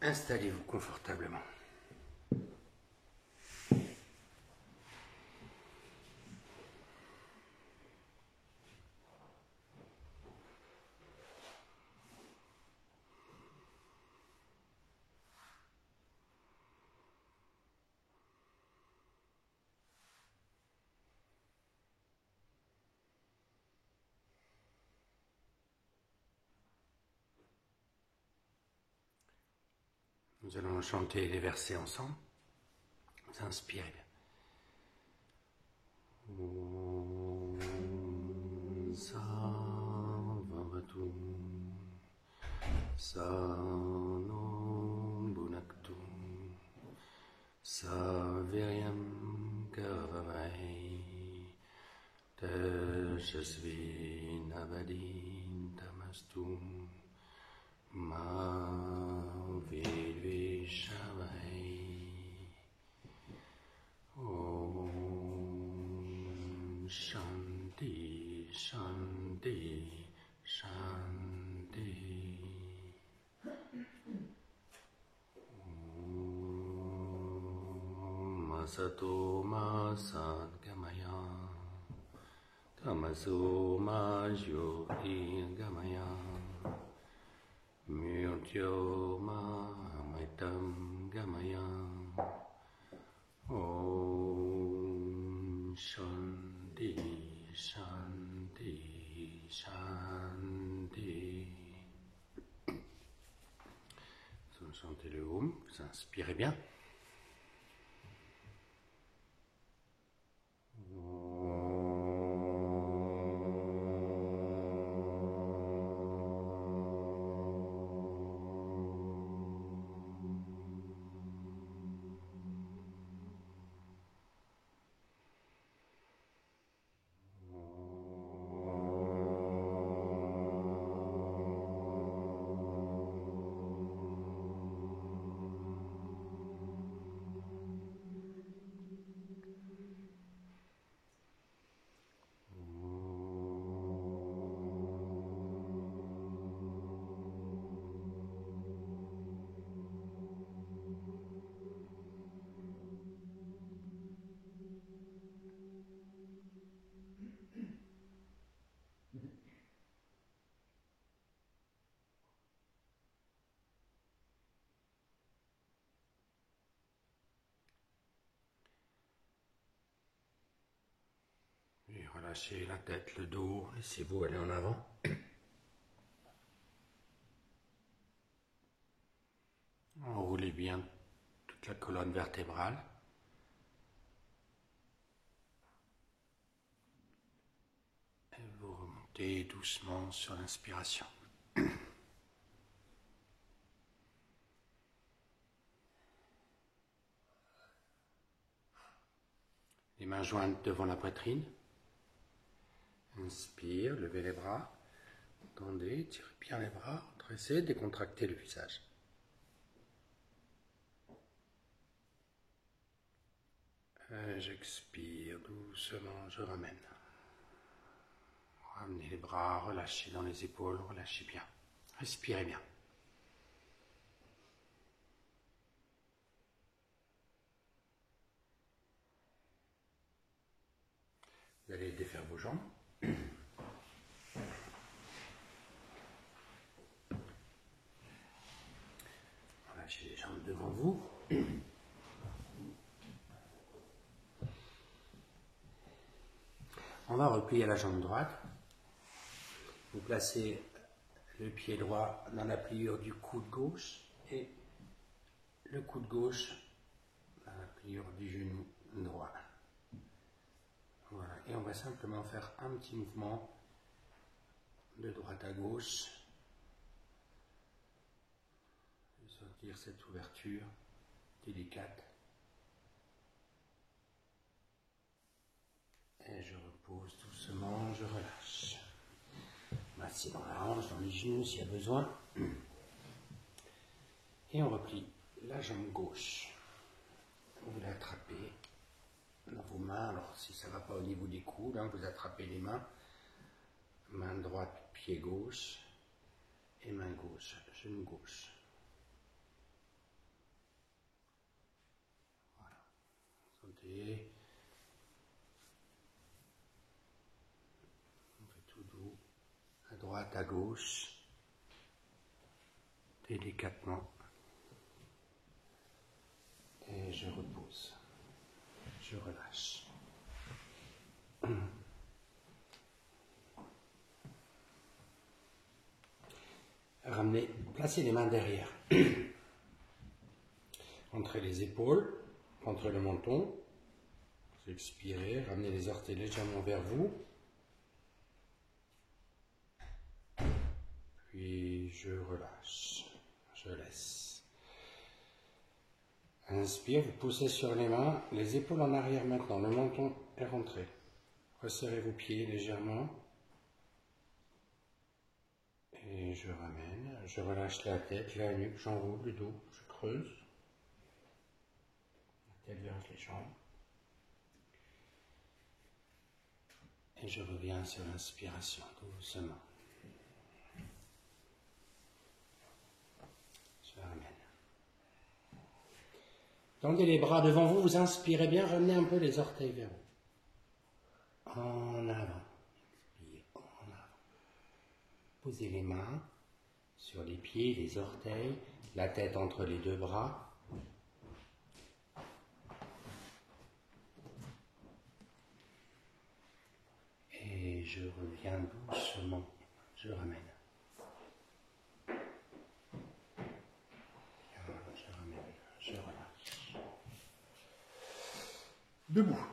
Installez-vous confortablement. Nous allons chanter les versets ensemble. Vous inspirez bien. Om Savavatu Sano Bhunaktu Saviryam Kavavai Tejasvi Navadin Tamastu Ma Vidvishavai Om Shanti Shanti Shanti Om Masato Ma Sadgamaya Tamaso Ma Jyotirgamaya Murtyo Mahamitam Gamaya Om Shanti Shanti Shanti. Vous chantez le Om, vous inspirez bien. Et relâchez la tête, le dos, laissez-vous aller en avant. Enroulez bien toute la colonne vertébrale. Et vous remontez doucement sur l'inspiration. Les mains jointes devant la poitrine. Inspire, levez les bras, tendez, tirez bien les bras, dressez, décontractez le visage. Et j'expire doucement, je ramène. Ramenez les bras, relâchez dans les épaules, relâchez bien. Respirez bien. Vous allez défaire vos jambes. Relâchez les jambes devant vous. On va replier la jambe droite. Vous placez le pied droit dans la pliure du coude gauche et le coude gauche dans la pliure du genou droit. Voilà. Et on va simplement faire un petit mouvement de droite à gauche et sentir cette ouverture délicate. Et je repose doucement, je relâche. Massez dans la hanche, dans les genoux s'il y a besoin. Et on replie la jambe gauche. Vous l'attrapez dans vos mains. Alors si ça ne va pas au niveau des coudes, vous attrapez les mains. Main droite, pied gauche. Et main gauche, genou gauche. Attendez. On fait tout doux. À droite, à gauche. Délicatement. Et je repose. Je relâche. Ramenez, placez les mains derrière. Entre les épaules, contre le menton. Vous expirez, ramenez les orteils légèrement vers vous. Puis je relâche. Je laisse. Inspire, vous poussez sur les mains, les épaules en arrière maintenant. Le menton est rentré. Resserrez vos pieds légèrement. Et je ramène, je relâche la tête, la nuque, j'enroule le dos, je creuse. La tête vers les jambes. Et je reviens sur l'inspiration, doucement. Je ramène. Tendez les bras devant vous, vous inspirez bien, ramenez un peu les orteils vers vous. En avant. Posez les mains sur les pieds, les orteils, la tête entre les deux bras. Et je reviens doucement, je ramène. Je ramène, je relâche. Debout.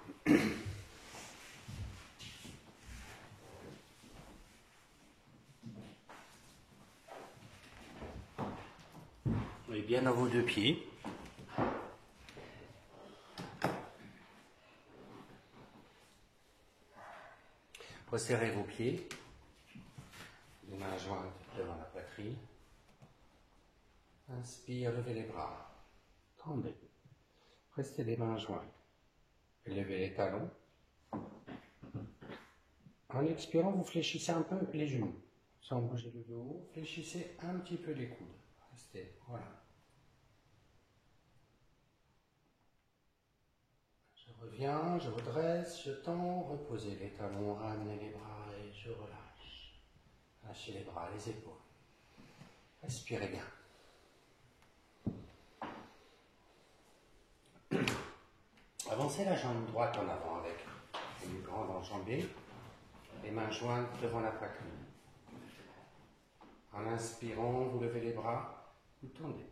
Et bien dans vos deux pieds. Resserrez vos pieds. Les mains jointes devant la poitrine. Inspire, levez les bras. Tendez. Restez les mains jointes. Levez les talons. En expirant, vous fléchissez un peu les genoux. Sans bouger le dos, fléchissez un petit peu les coudes. Restez, voilà. Je reviens, je redresse, je tends, reposez les talons, ramenez les bras et je relâche. Lâchez les bras, les épaules. Respirez bien. Avancez la jambe droite en avant avec une grande enjambée, les mains jointes devant la poitrine. En inspirant, vous levez les bras, vous tendez.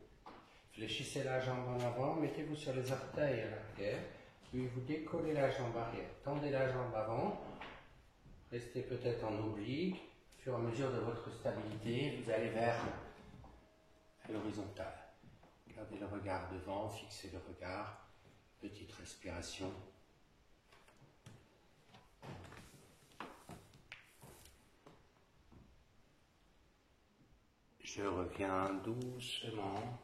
Fléchissez la jambe en avant, mettez-vous sur les orteils à l'arrière, puis vous décollez la jambe arrière. Tendez la jambe avant, restez peut-être en oblique. Au fur et à mesure de votre stabilité, vous allez vers l'horizontale. Gardez le regard devant, fixez le regard. Petite respiration. Je reviens doucement,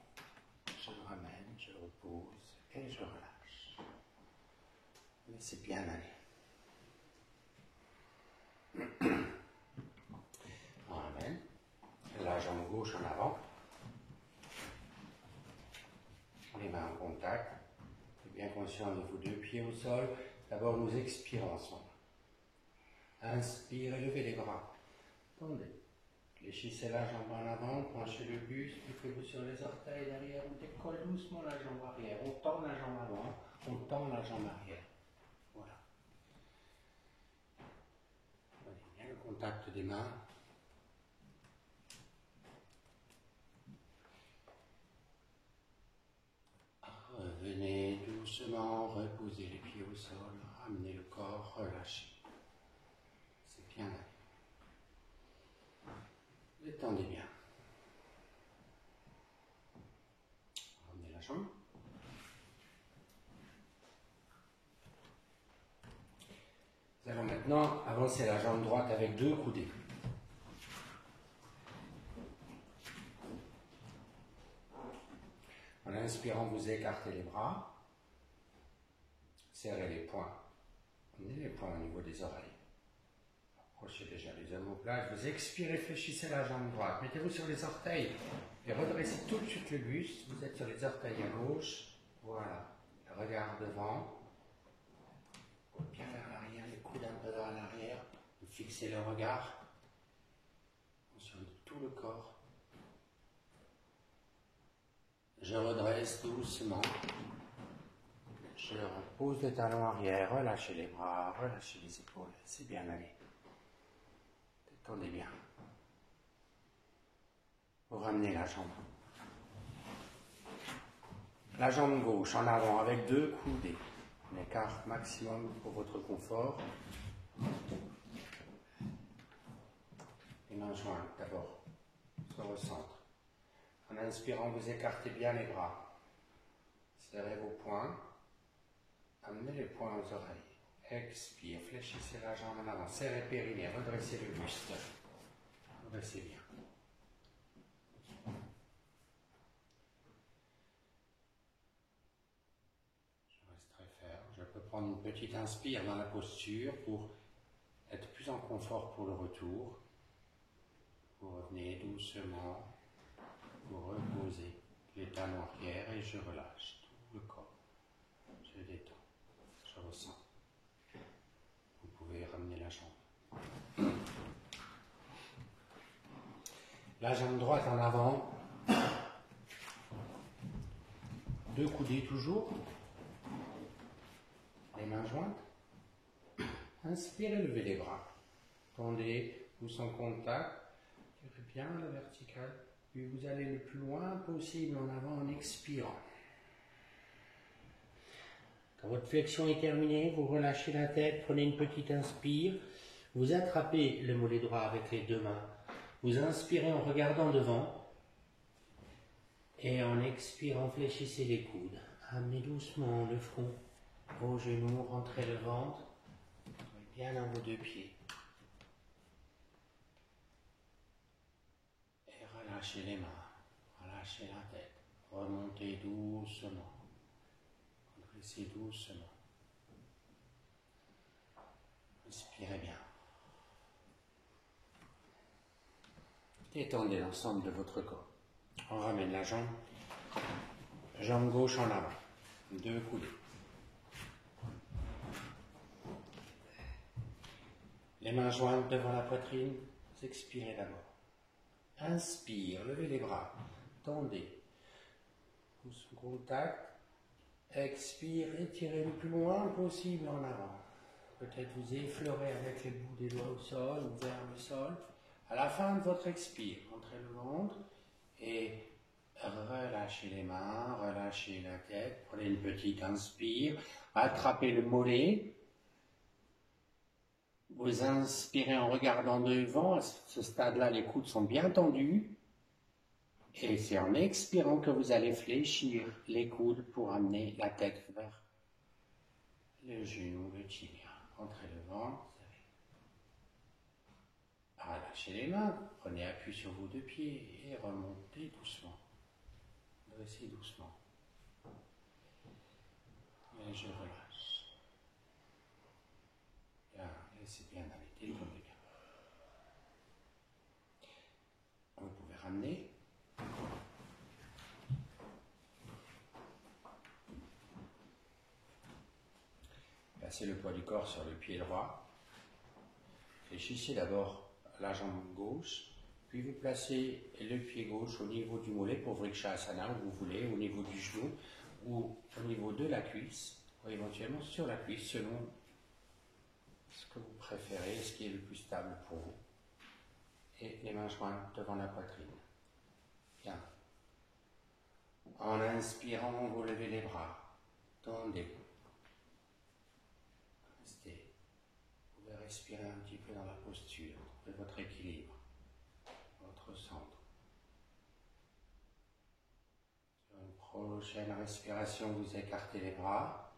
je ramène, je repose et je relâche. Laissez bien aller. On ramène. La jambe gauche en avant. Les mains en contact. Bien conscient de vos deux pieds au sol. D'abord, nous expirons ensemble. Inspirez, levez les bras. Tendez. Fléchissez la jambe en avant, penchez le buste, mettez-vous sur les orteils derrière, on décolle doucement la jambe arrière, on tend la jambe avant, on tend la jambe arrière. Voilà. Voyez bien le contact des mains. Revenez doucement, reposez les pieds au sol, ramenez le corps, relâchez. C'est bien. Détendez bien. Ramenez la jambe. Nous allons maintenant avancer la jambe droite avec deux coudées. En inspirant, vous écartez les bras. Serrez les poings. Amenez les poings au niveau des oreilles. Approchez déjà les omoplates. Vous expirez, fléchissez la jambe droite. Mettez-vous sur les orteils et redressez tout de suite le buste. Vous êtes sur les orteils à gauche. Voilà. Le regard devant. vers l'arrière, vous fixez le regard sur tout le corps. Je redresse doucement. Je repose le talon arrière, relâchez les bras, relâchez les épaules. C'est bien allé. Détendez bien. Vous ramenez la jambe. La jambe gauche en avant avec 2 coudées. Un écart maximum pour votre confort. Les mains jointes d'abord. Sur le centre. En inspirant, vous écartez bien les bras. Serrez vos poings. Amenez les poings aux oreilles. Expire, fléchissez la jambe en avant. Serrez le périnée, redressez le buste. Redressez bien. Je peux prendre une petite inspire dans la posture pour être plus en confort pour le retour. Vous revenez doucement, vous reposez les talons arrière et je relâche tout le corps. Je détends, je ressens. Vous pouvez ramener la jambe. La jambe droite en avant. 2 coudées toujours. Les mains jointes. Inspirez, levez les bras. Tendez, pouce en contact. Tirez bien la verticale. Puis vous allez le plus loin possible en avant en expirant. Quand votre flexion est terminée, vous relâchez la tête, prenez une petite inspire. Vous attrapez le mollet droit avec les 2 mains. Vous inspirez en regardant devant. Et en expirant, fléchissez les coudes. Amenez doucement le front aux genoux, rentrez le ventre. Bien dans vos 2 pieds. Et relâchez les mains, relâchez la tête. Remontez doucement. Redressez doucement. Inspirez bien. Détendez l'ensemble de votre corps. On ramène la jambe. Jambe gauche en avant. 2 coudées. Les mains jointes devant la poitrine. Vous expirez d'abord. Inspire, levez les bras. Tendez. Pouce en contact. Expire, étirez le plus loin possible en avant. Peut-être vous effleurez avec les bouts des doigts au sol ou vers le sol. À la fin de votre expire, montrez le ventre et relâchez les mains, relâchez la tête. Prenez une petite inspire. Attrapez le mollet. Vous inspirez en regardant devant. À ce stade-là, les coudes sont bien tendus. Et c'est en expirant que vous allez fléchir les coudes pour amener la tête vers le genou, le tibia. Entrez le ventre. Relâchez les mains. Prenez appui sur vos 2 pieds et remontez doucement. Dressez doucement. Et je relâche. Bien, laissez bien aller. Détendez bien. Vous pouvez ramener. Placez le poids du corps sur le pied droit. Fléchissez d'abord la jambe gauche, puis vous placez le pied gauche au niveau du mollet pour Vrikshasana, où vous voulez, au niveau du genou, ou au niveau de la cuisse, ou éventuellement sur la cuisse, selon ce que vous préférez, ce qui est le plus stable pour vous. Et les mains jointes devant la poitrine. Bien. En inspirant, vous levez les bras. Tendez. Restez. Vous pouvez respirer un petit peu dans la posture. Trouvez votre équilibre. Votre centre. Sur une prochaine respiration, vous écartez les bras.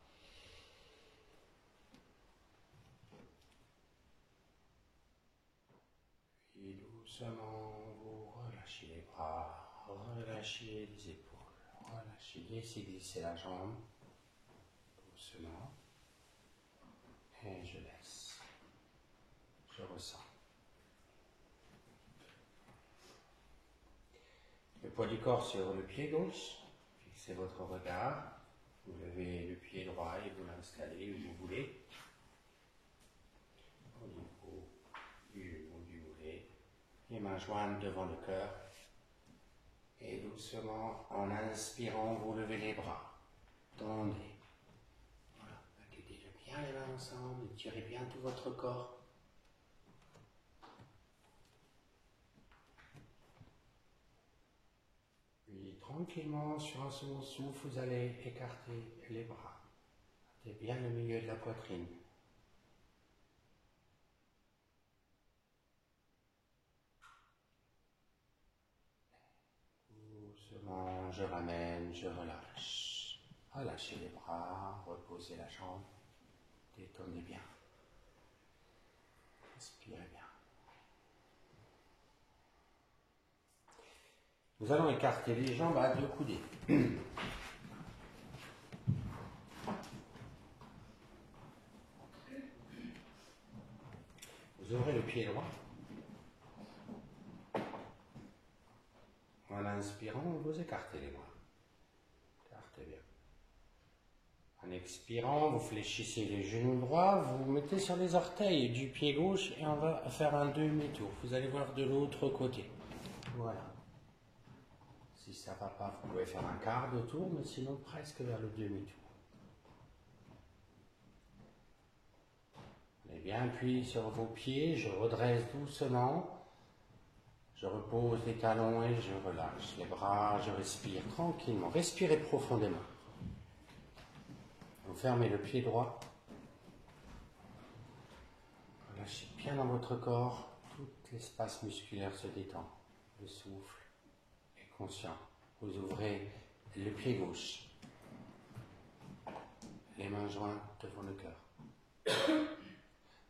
Puis doucement, vous relâchez les bras, relâchez les épaules, relâchez, laissez glisser la jambe. Doucement. Et je laisse. Je ressens. Le poids du corps sur le pied gauche. Fixez votre regard. Vous levez le pied droit et vous l'installez où vous voulez. mains jointes devant le cœur. Et doucement, en inspirant, vous levez les bras. Tendez. Voilà, mettez déjà bien les mains ensemble, étirez bien tout votre corps. Puis tranquillement, sur un second souffle, vous allez écarter les bras. Mettez bien le milieu de la poitrine. Doucement, je ramène, je relâche. Relâchez les bras, reposez la jambe, détendez bien. Respirez bien. Nous allons écarter les jambes à 2 coudées. Vous ouvrez le pied droit. En inspirant, vous écartez les bras. Écartez bien. En expirant, vous fléchissez les genoux droits, vous mettez sur les orteils du pied gauche et on va faire un demi-tour. Vous allez voir de l'autre côté. Voilà. Si ça ne va pas, vous pouvez faire un quart de tour, mais sinon presque vers le demi-tour. Allez bien appuyez sur vos pieds, je redresse doucement. Je repose les talons et je relâche les bras, je respire tranquillement. Respirez profondément. Vous fermez le pied droit. Relâchez bien dans votre corps. Tout l'espace musculaire se détend. Le souffle est conscient. Vous ouvrez le pied gauche. Les mains jointes devant le cœur.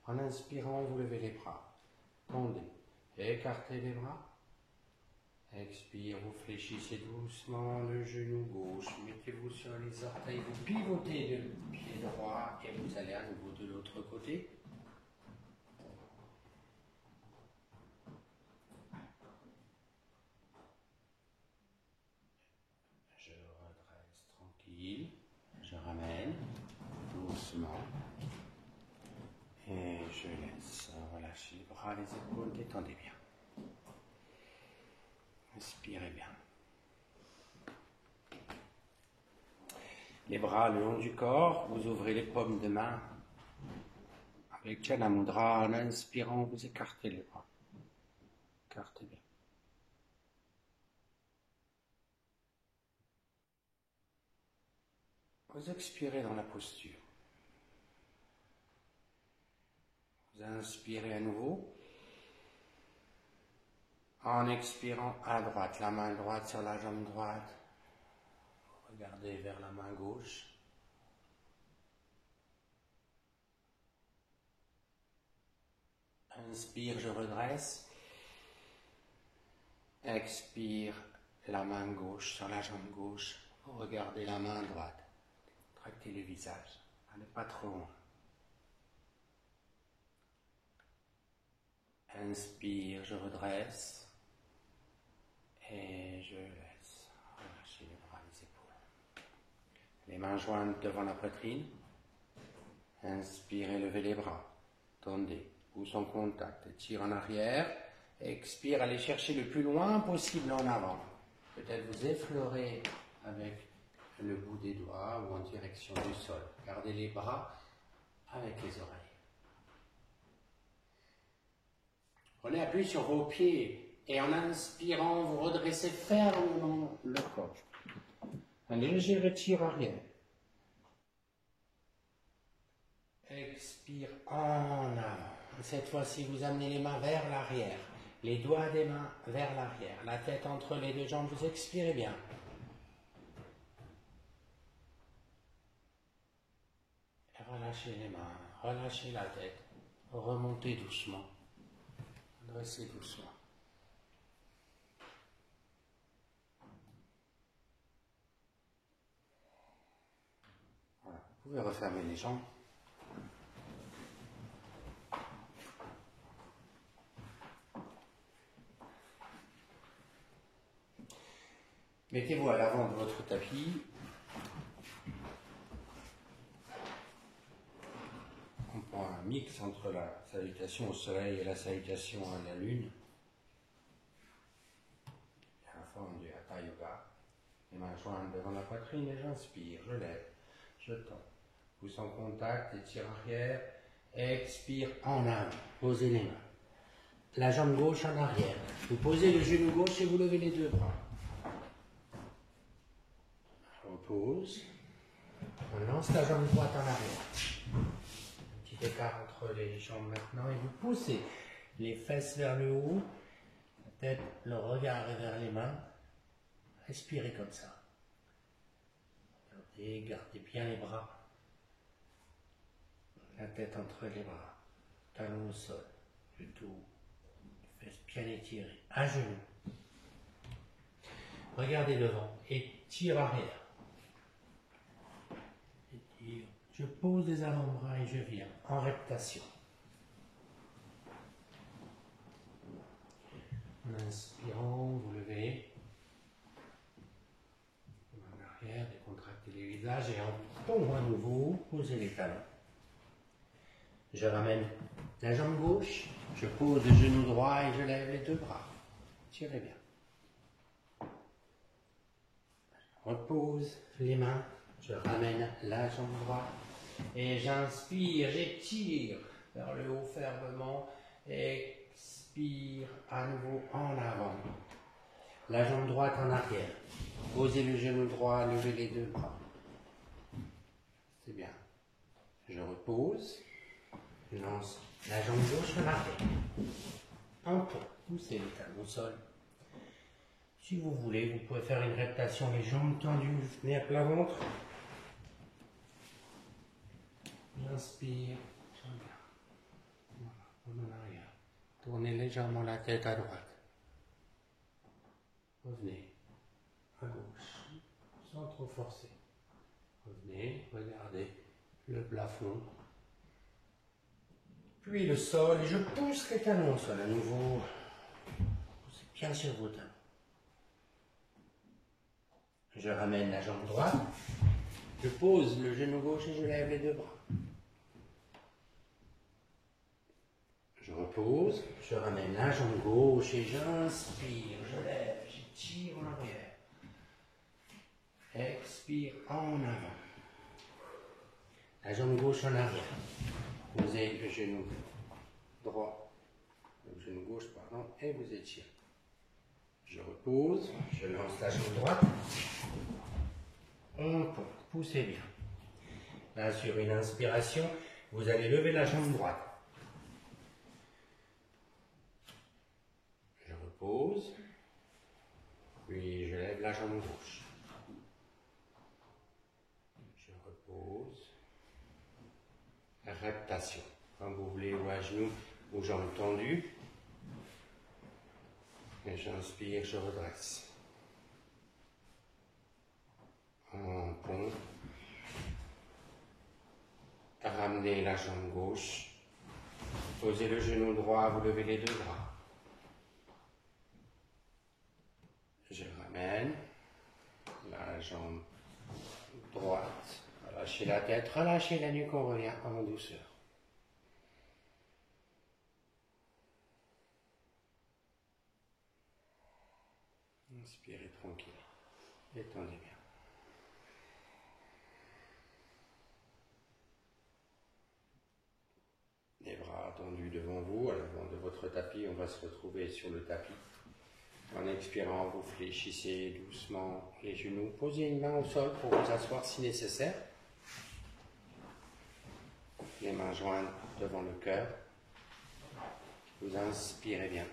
En inspirant, vous levez les bras. Tendez. Écartez les bras. Expire, vous fléchissez doucement le genou gauche. Mettez-vous sur les orteils, vous pivotez le pied droit et vous allez à nouveau de l'autre côté. Je redresse tranquille. Je ramène doucement. Et je laisse relâcher les bras, les épaules, détendez bien. Respirez bien. Les bras le long du corps, vous ouvrez les paumes de main. Avec Jana Mudra, en inspirant, vous écartez les bras. Écartez bien. Vous expirez dans la posture. Vous inspirez à nouveau. En expirant à droite, la main droite sur la jambe droite. Regardez vers la main gauche. Inspire, je redresse. Expire, la main gauche sur la jambe gauche. Regardez la main droite. Tractez le visage. Allez pas trop loin. Inspire, je redresse. Et je laisse relâcher les bras, les épaules. Les mains jointes devant la poitrine. Inspirez, levez les bras. Tendez, pouce en contact, tire en arrière. Expire, allez chercher le plus loin possible en avant. Peut-être vous effleurez avec le bout des doigts ou en direction du sol. Gardez les bras avec les oreilles. Prenez appui sur vos pieds. Et en inspirant, vous redressez fermement le corps. Un léger retire arrière. Expire en avant. Cette fois-ci, vous amenez les mains vers l'arrière. Les doigts des mains vers l'arrière. La tête entre les deux jambes. Vous expirez bien. Et relâchez les mains. Relâchez la tête. Remontez doucement. Dressez doucement. Vous pouvez refermer les jambes. Mettez-vous à l'avant de votre tapis. On prend un mix entre la salutation au soleil et la salutation à la lune. Les mains jointes devant la poitrine et j'inspire, je lève, je tends. Pousse en contact, étire arrière, expire en avant. Posez les mains. La jambe gauche en arrière. Vous posez le genou gauche et vous levez les deux bras. Repose. On lance la jambe droite en arrière. Un petit écart entre les jambes maintenant et vous poussez les fesses vers le haut, la tête, le regard est vers les mains. Respirez comme ça. Gardez bien les bras. La tête entre les bras. Talon au sol. Le dos. Les fesses bien étirées. À genoux. Regardez devant. Étire arrière. Étire. Je pose les avant-bras et je viens en reptation. En inspirant, vous levez. En arrière, décontractez les visages et en tombant à nouveau, posez les talons. Je ramène la jambe gauche, je pose le genou droit et je lève les deux bras. Tirez bien. Je repose les mains, je ramène la jambe droite et j'inspire, j'étire vers le haut fermement. Expire à nouveau en avant. La jambe droite en arrière. Posez le genou droit, levez les deux bras. C'est bien. Je repose. Je lance la jambe gauche en arrière. Un pont. Poussez les talons au sol. Si vous voulez, vous pouvez faire une reptation, les jambes tendues, venez à plat ventre. J'inspire. Voilà, en arrière. Tournez légèrement la tête à droite. Revenez à gauche, sans trop forcer. Revenez, regardez le plafond. Puis le sol, et je pousse les talons au sol à nouveau. Poussez bien sur vos talons. Je ramène la jambe droite. Je pose le genou gauche et je lève les deux bras. Je repose, je ramène la jambe gauche et j'inspire, je lève, j'étire en arrière. Expire en avant. La jambe gauche en arrière. Posez le genou droit, le genou gauche, pardon, et vous étirez. Je repose, je lance la jambe droite. On poussez bien. Là, sur une inspiration, vous allez lever la jambe droite. Je repose, puis je lève la jambe gauche. Je repose. Reptation. Quand vous voulez, ou à genoux, ou jambes tendues. Et j'inspire, je redresse. En pont. Ramenez la jambe gauche. Posez le genou droit, vous levez les deux bras. Je ramène la jambe droite. Relâchez la tête, relâchez la nuque, on revient en douceur. Inspirez tranquille. Détendez bien. Les bras tendus devant vous, à l'avant de votre tapis, on va se retrouver sur le tapis. En expirant, vous fléchissez doucement les genoux. Posez une main au sol pour vous asseoir si nécessaire. Les mains jointes devant le cœur. Vous inspirez bien.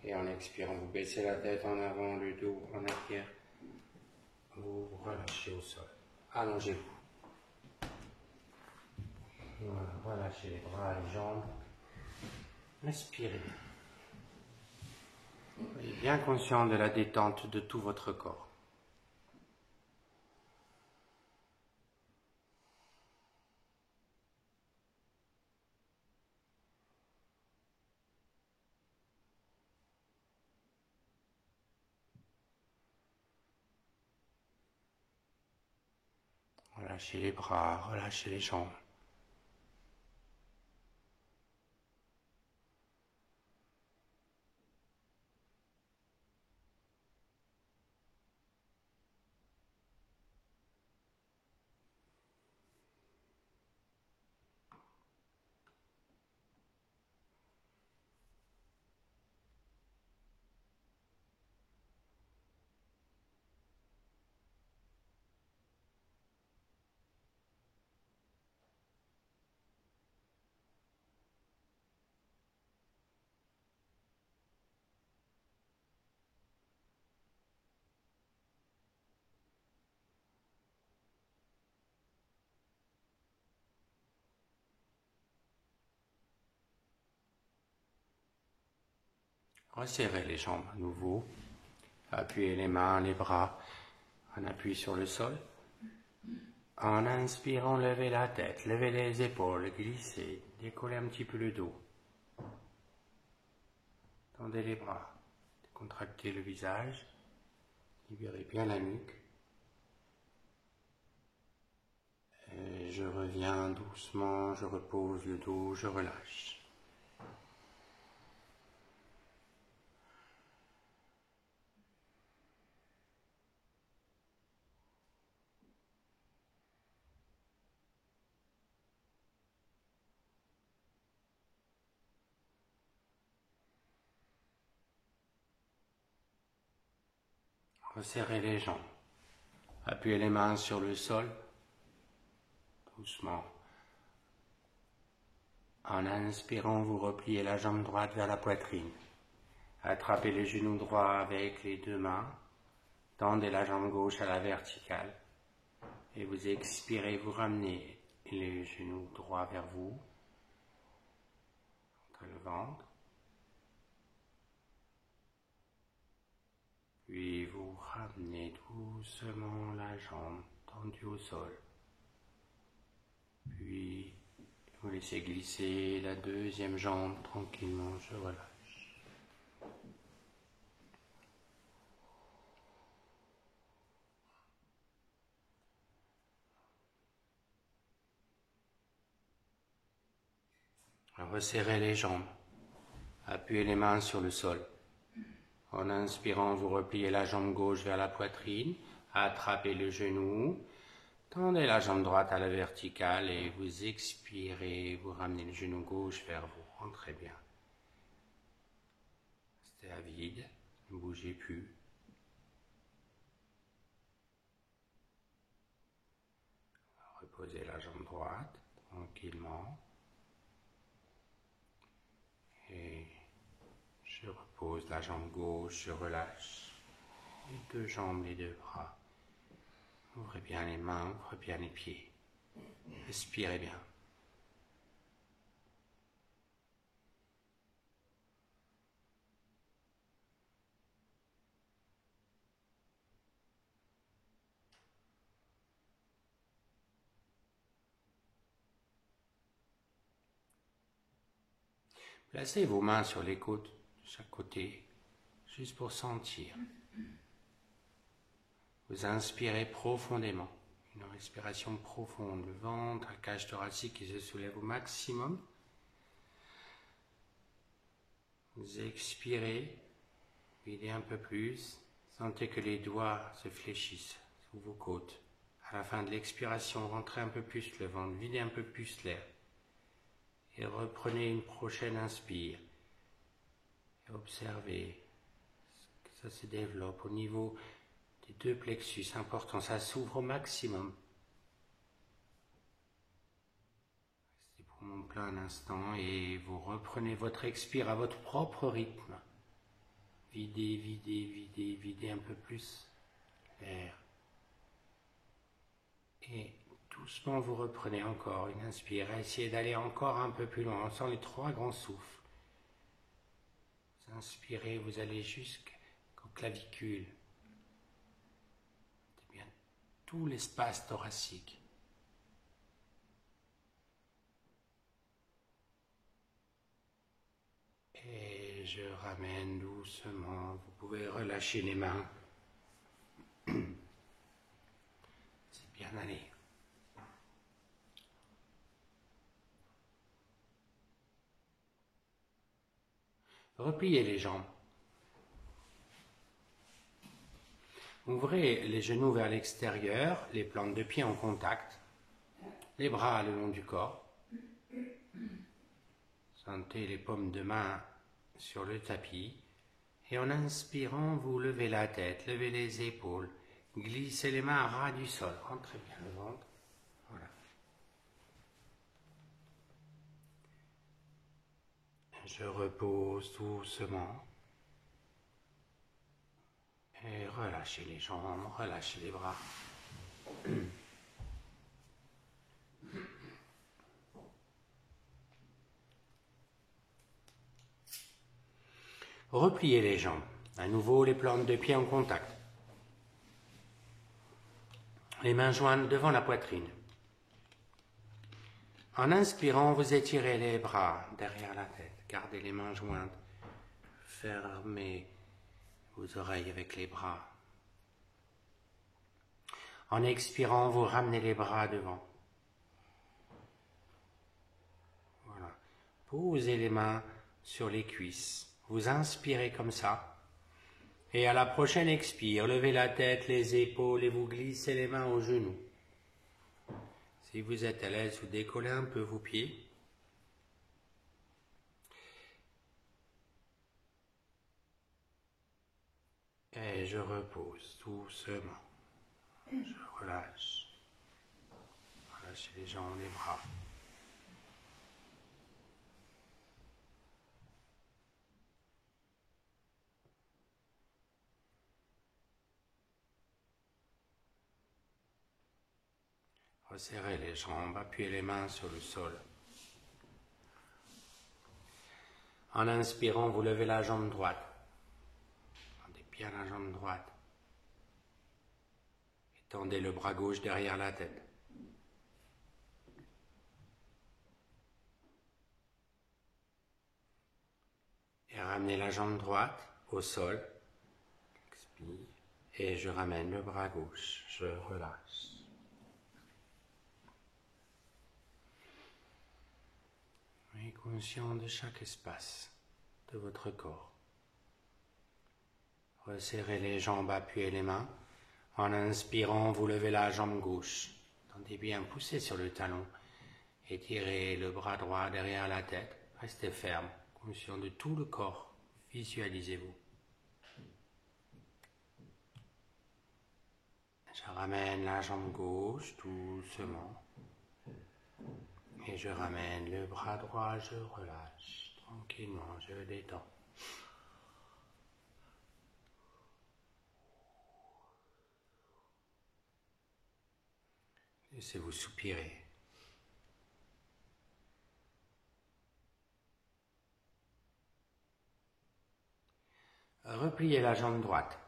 Et en expirant, vous baissez la tête en avant, le dos en arrière. Vous relâchez au sol. Allongez-vous. Voilà, relâchez les bras, les jambes. Inspirez bien. Soyez bien conscient de la détente de tout votre corps. Relâchez les bras, relâchez les jambes. Resserrez les jambes à nouveau. Appuyez les mains, les bras en appui sur le sol. En inspirant, levez la tête, levez les épaules, glissez, décollez un petit peu le dos. Tendez les bras, contractez le visage, libérez bien la nuque. Et je reviens doucement, je repose le dos, je relâche. Resserrez les jambes. Appuyez les mains sur le sol, doucement. En inspirant, vous repliez la jambe droite vers la poitrine. Attrapez le genou droit avec les deux mains. Tendez la jambe gauche à la verticale. Et vous expirez, vous ramenez le genou droit vers vous, entre le ventre. Puis vous ramenez doucement la jambe tendue au sol. Puis vous laissez glisser la deuxième jambe tranquillement, je relâche. Resserrez les jambes. Appuyez les mains sur le sol. En inspirant, vous repliez la jambe gauche vers la poitrine, attrapez le genou, tendez la jambe droite à la verticale et vous expirez, vous ramenez le genou gauche vers vous. Rentrez bien. Restez à vide, ne bougez plus. Reposez la jambe droite tranquillement. Et je repose la jambe gauche, je relâche les deux jambes, les deux bras. Ouvrez bien les mains, ouvrez bien les pieds. Respirez bien. Placez vos mains sur les côtes de chaque côté, juste pour sentir. Vous inspirez profondément, une respiration profonde, le ventre, la cage thoracique qui se soulève au maximum. Vous expirez, videz un peu plus, sentez que les doigts se fléchissent sous vos côtes. À la fin de l'expiration, rentrez un peu plus le ventre, videz un peu plus l'air. Et reprenez une prochaine inspire. Et observez que ça se développe au niveau des deux plexus. Important, ça s'ouvre au maximum. Restez pour mon plein un instant et vous reprenez votre expire à votre propre rythme. Videz, videz, videz, videz un peu plus l'air. Et doucement, vous reprenez encore une inspire. Essayez d'aller encore un peu plus loin. On sent les trois grands souffles. Vous inspirez, vous allez jusqu'aux clavicules. C'est bien tout l'espace thoracique. Et je ramène doucement. Vous pouvez relâcher les mains. C'est bien allé. Repliez les jambes. Ouvrez les genoux vers l'extérieur, les plantes de pied en contact, les bras le long du corps. Sentez les paumes de main sur le tapis. Et en inspirant, vous levez la tête, levez les épaules, glissez les mains à ras du sol. Rentrez bien le ventre. Voilà. Je repose doucement. Et relâchez les jambes, relâchez les bras. Repliez les jambes. À nouveau, les plantes de pied en contact. Les mains jointes devant la poitrine. En inspirant, vous étirez les bras derrière la tête. Gardez les mains jointes. Fermez vos oreilles avec les bras. En expirant, vous ramenez les bras devant. Voilà. Posez les mains sur les cuisses. Vous inspirez comme ça. Et à la prochaine expire, levez la tête, les épaules et vous glissez les mains aux genoux. Si vous êtes à l'aise, vous décollez un peu vos pieds. Et je repose doucement. Je relâche. Relâchez les jambes, les bras. Resserrez les jambes, appuyez les mains sur le sol. En inspirant, vous levez la jambe droite. Tendez bien la jambe droite. Et tendez le bras gauche derrière la tête. Et ramenez la jambe droite au sol. Expire. Et je ramène le bras gauche. Je relâche. Soyez conscient de chaque espace de votre corps. Resserrez les jambes, appuyez les mains. En inspirant, vous levez la jambe gauche. Tendez bien, poussez sur le talon. Étirez le bras droit derrière la tête. Restez ferme, conscient de tout le corps. Visualisez-vous. Je ramène la jambe gauche doucement. Et je ramène le bras droit, je relâche. Tranquillement, je détends. Laissez-vous soupirer. Repliez la jambe droite.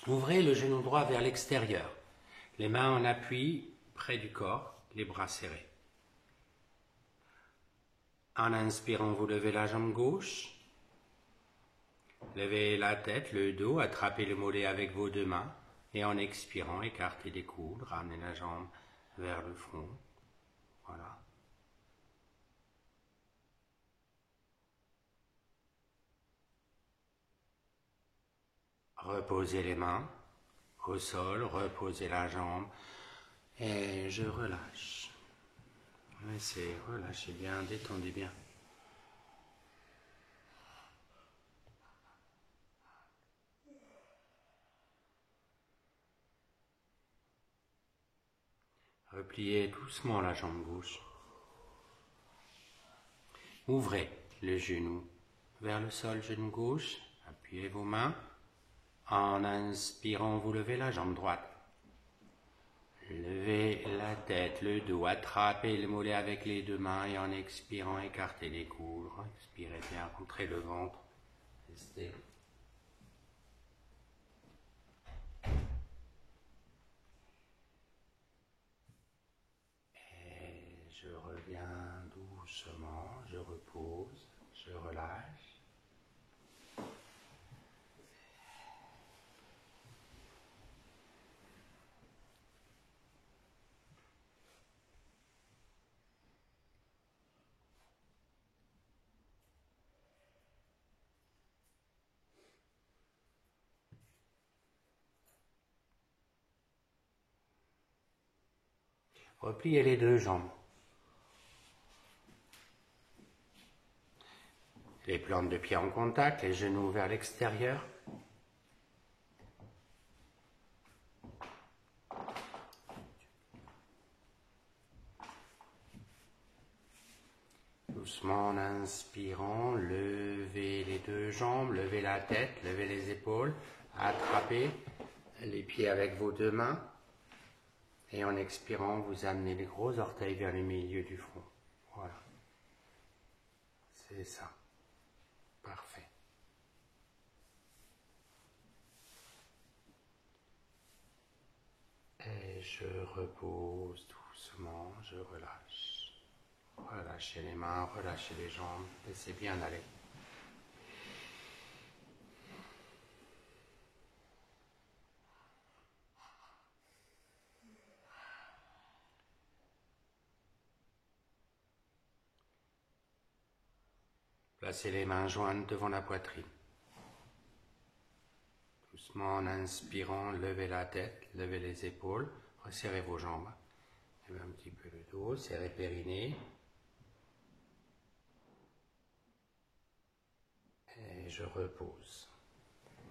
Ouvrez le genou droit vers l'extérieur. Les mains en appui près du corps, les bras serrés. En inspirant, vous levez la jambe gauche. Levez la tête, le dos, attrapez le mollet avec vos deux mains. Et en expirant, écartez les coudes, ramenez la jambe vers le front. Voilà. Reposez les mains au sol, reposez la jambe et je relâche. Laissez, relâchez bien, détendez bien. Repliez doucement la jambe gauche. Ouvrez le genou vers le sol, genou gauche. Appuyez vos mains. En inspirant, vous levez la jambe droite. Levez la tête, le dos, attrapez le mollet avec les deux mains et en expirant, écartez les coudes. Expirez bien, rentrez le ventre. Restez. Et je reviens doucement, je repose, je relâche. Repliez les deux jambes. Les plantes de pied en contact, les genoux vers l'extérieur. Doucement en inspirant, levez les deux jambes, levez la tête, levez les épaules, attrapez les pieds avec vos deux mains. Et en expirant, vous amenez les gros orteils vers le milieu du front. Voilà. C'est ça. Parfait. je repose doucement, je relâche. Relâchez les mains, relâchez les jambes, laissez bien aller. Placez les mains jointes devant la poitrine. Doucement en inspirant, levez la tête, levez les épaules, resserrez vos jambes. Levez un petit peu le dos, serrez périnée. Et je repose.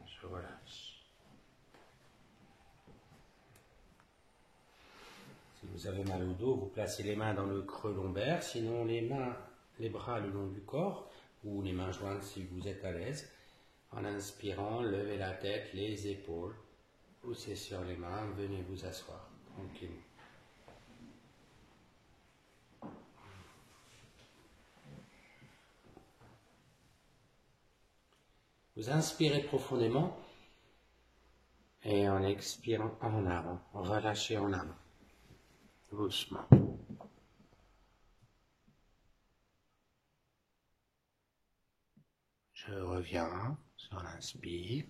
Je relâche. Si vous avez mal au dos, vous placez les mains dans le creux lombaire, sinon les bras le long du corps, ou les mains jointes si vous êtes à l'aise. En inspirant, levez la tête, les épaules, poussez sur les mains, venez vous asseoir tranquillement. Vous inspirez profondément et en expirant en avant, relâchez en avant, doucement. Je reviens sur l'inspire.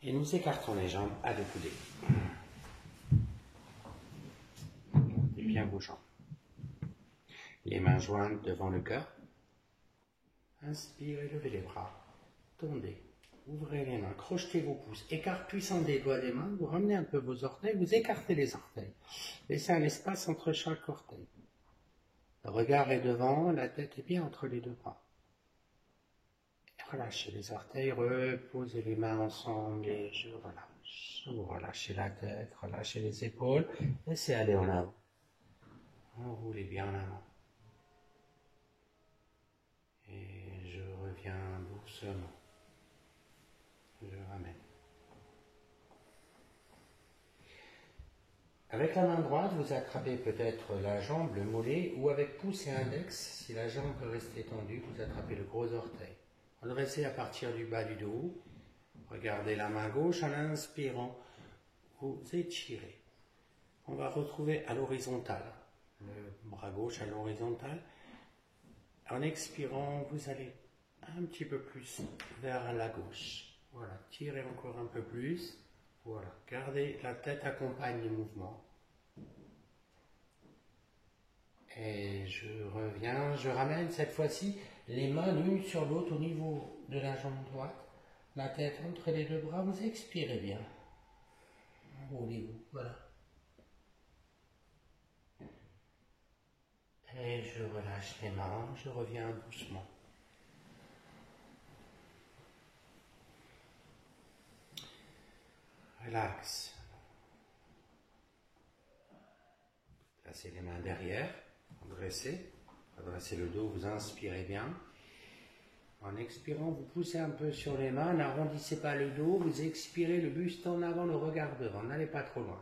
Et nous écartons les jambes à deux coudées. Et bien vos jambes. Les mains jointes devant le cœur. Inspirez, levez les bras. Tendez. Ouvrez les mains, crochetez vos pouces, écart puissant des doigts des mains, vous ramenez un peu vos orteils, vous écartez les orteils. Laissez un espace entre chaque orteil. Le regard est devant, la tête est bien entre les deux bras. Relâchez les orteils, reposez les mains ensemble et je relâche. Vous relâchez la tête, relâchez les épaules, laissez aller en avant. Enroulez bien en avant. Et je reviens doucement. Je ramène. Avec la main droite, vous attrapez peut-être la jambe, le mollet, ou avec pouce et index, si la jambe peut rester tendue, vous attrapez le gros orteil. Redressez à partir du bas du dos. Regardez la main gauche en inspirant. Vous étirez. On va retrouver à l'horizontale. Le bras gauche à l'horizontale. En expirant, vous allez un petit peu plus vers la gauche. Voilà, tirez encore un peu plus. Voilà, gardez, la tête accompagne les mouvements. Et je reviens, je ramène cette fois-ci les mains l'une sur l'autre au niveau de la jambe droite. La tête entre les deux bras, vous expirez bien. Enroulez-vous, voilà. Et je relâche les mains, je reviens doucement. Relax. Placez les mains derrière, redressez le dos, vous inspirez bien. En expirant, vous poussez un peu sur les mains, n'arrondissez pas le dos, vous expirez le buste en avant, le regard devant, n'allez pas trop loin.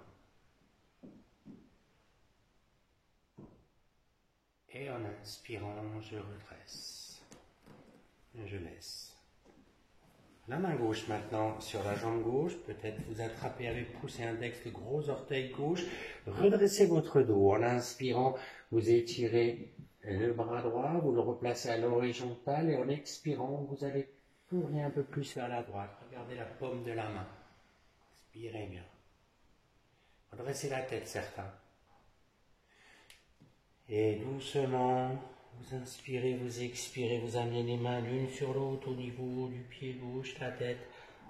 Et en inspirant, je redresse, je laisse. La main gauche maintenant sur la jambe gauche, peut-être vous attrapez avec pouce et index le gros orteil gauche, redressez votre dos. En inspirant, vous étirez le bras droit, vous le replacez à l'horizontale et en expirant, vous allez tourner un peu plus vers la droite. Regardez la paume de la main. Inspirez bien. Redressez la tête, certains. Et doucement, vous inspirez, vous expirez, vous amenez les mains l'une sur l'autre au niveau du pied gauche, la tête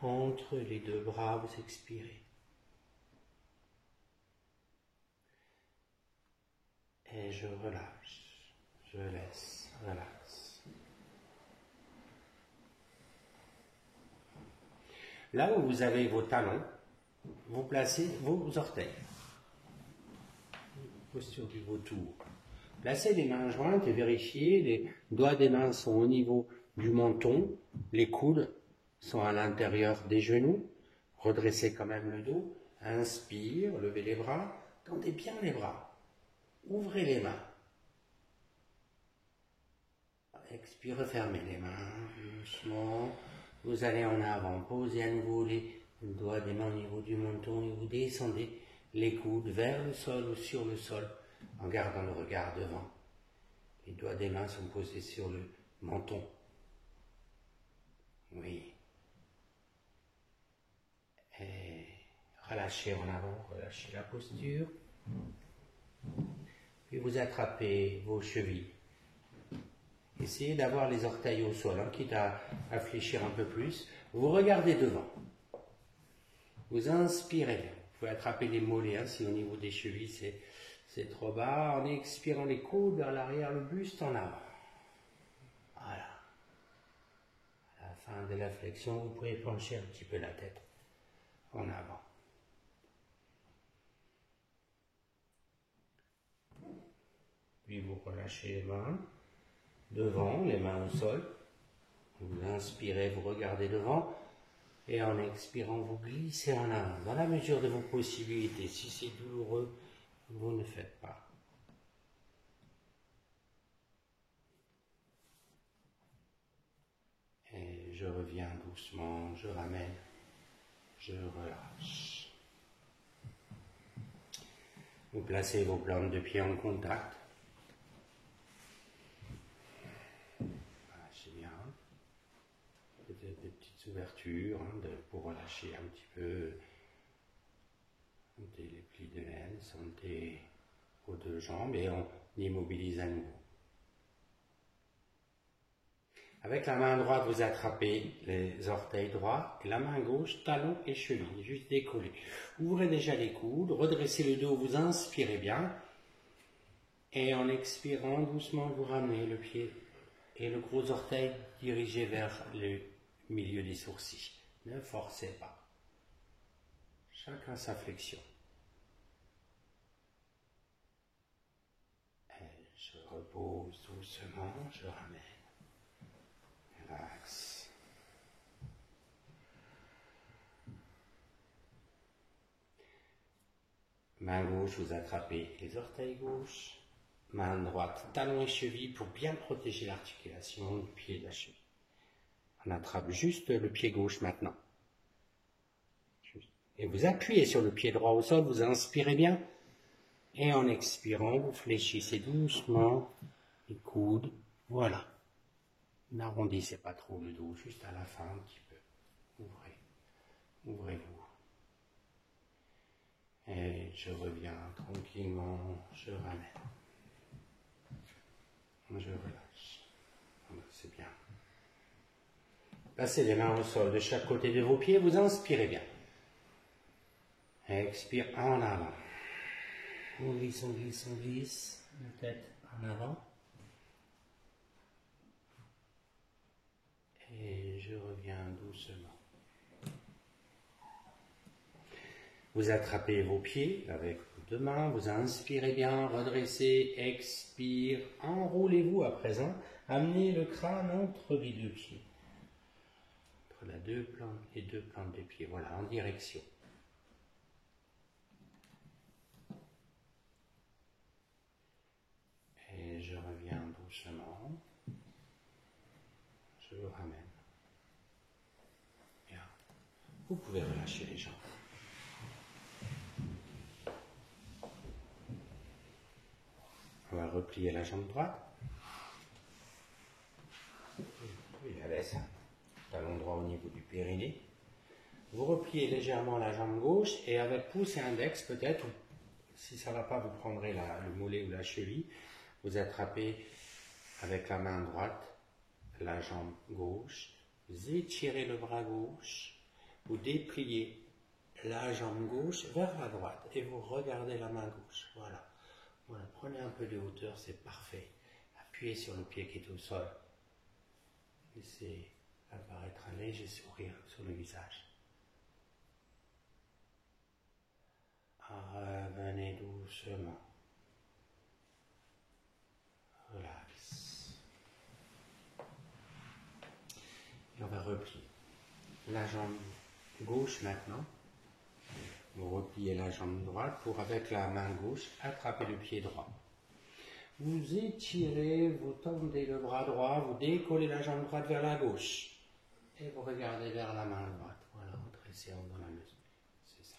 entre les deux bras, vous expirez. Et je relâche, je laisse, relaxe. Là où vous avez vos talons, vous placez vos orteils. Posture du vautour. Placez les mains jointes et vérifiez, les doigts des mains sont au niveau du menton, les coudes sont à l'intérieur des genoux, redressez quand même le dos, inspire, levez les bras, tendez bien les bras, ouvrez les mains, expire, fermez les mains, doucement, Vous allez en avant, posez à nouveau les doigts des mains au niveau du menton et vous descendez les coudes vers le sol ou sur le sol en gardant le regard devant. Les doigts des mains sont posés sur le menton. Oui. Et relâchez en avant, relâchez la posture. Puis vous attrapez vos chevilles. Essayez d'avoir les orteils au sol, quitte à fléchir un peu plus. Vous regardez devant. Vous inspirez. Vous pouvez attraper les mollets si au niveau des chevilles c'est trop bas. En expirant les coudes vers l'arrière, le buste en avant. Voilà. À la fin de la flexion, vous pouvez pencher un petit peu la tête en avant. Puis vous relâchez les mains devant, les mains au sol. Vous inspirez, vous regardez devant. Et en expirant, vous glissez en avant, dans la mesure de vos possibilités. Si c'est douloureux, vous ne faites pas. Et je reviens doucement, je ramène, je relâche. Vous placez vos plantes de pied en contact. C'est bien. Peut-être des petites ouvertures pour relâcher un petit peu. Sentez les plis de l'aine, sentez vos deux jambes et on immobilise à nouveau. Avec la main droite, vous attrapez les orteils droits et la main gauche, talon et cheville, juste décoller. Ouvrez déjà les coudes, redressez le dos, vous inspirez bien. Et en expirant, doucement, vous ramenez le pied et le gros orteil dirigé vers le milieu des sourcils. Ne forcez pas. Chacun sa flexion. Et je repose doucement, je ramène. Relax. Main gauche, vous attrapez les orteils gauche. Main droite, talon et cheville pour bien protéger l'articulation du pied et de la cheville. On attrape juste le pied gauche maintenant. Et vous appuyez sur le pied droit au sol, vous inspirez bien. Et en expirant, vous fléchissez doucement les coudes. Voilà. N'arrondissez pas trop le dos, juste à la fin un petit peu. Ouvrez. Ouvrez-vous. Et je reviens tranquillement, je ramène. Je relâche. C'est bien. Passez les mains au sol de chaque côté de vos pieds, vous inspirez bien. Expire en avant. On glisse, on glisse, on glisse. La tête en avant. Et je reviens doucement. Vous attrapez vos pieds avec vos deux mains, vous inspirez bien, redressez, expire, enroulez-vous à présent, amenez le crâne entre les deux pieds. Entre les deux plantes des pieds, voilà, en direction. Et je reviens doucement, je vous ramène. Bien. Vous pouvez relâcher les jambes. On va replier la jambe droite. Oui, la laisse. Talon droit au niveau du périnée. Vous repliez légèrement la jambe gauche et avec pouce et index peut-être, si ça ne va pas, vous prendrez le mollet ou la cheville. Vous attrapez avec la main droite la jambe gauche. Vous étirez le bras gauche. Vous dépliez la jambe gauche vers la droite et vous regardez la main gauche. Voilà. Voilà, prenez un peu de hauteur, c'est parfait. Appuyez sur le pied qui est au sol. Laissez apparaître un léger sourire sur le visage. Revenez doucement. Relax. Et on va replier la jambe gauche maintenant. Vous repliez la jambe droite pour, avec la main gauche, attraper le pied droit. Vous étirez, vous tendez le bras droit, vous décollez la jambe droite vers la gauche. Et vous regardez vers la main droite. Voilà, redressez dans la main. C'est ça.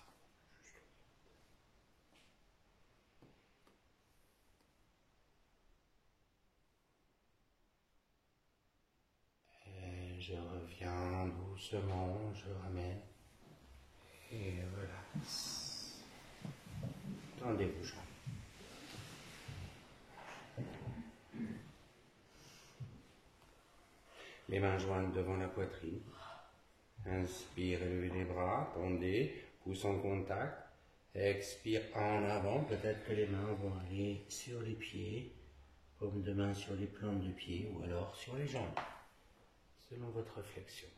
Et je reviens doucement, je ramène. Et relax. Tendez vos jambes. Les mains jointes devant la poitrine. Inspire, levez les bras, tendez, pouce en contact. Expire en avant, peut-être que les mains vont aller sur les pieds, paume de main sur les plantes de pied ou alors sur les jambes, selon votre flexion.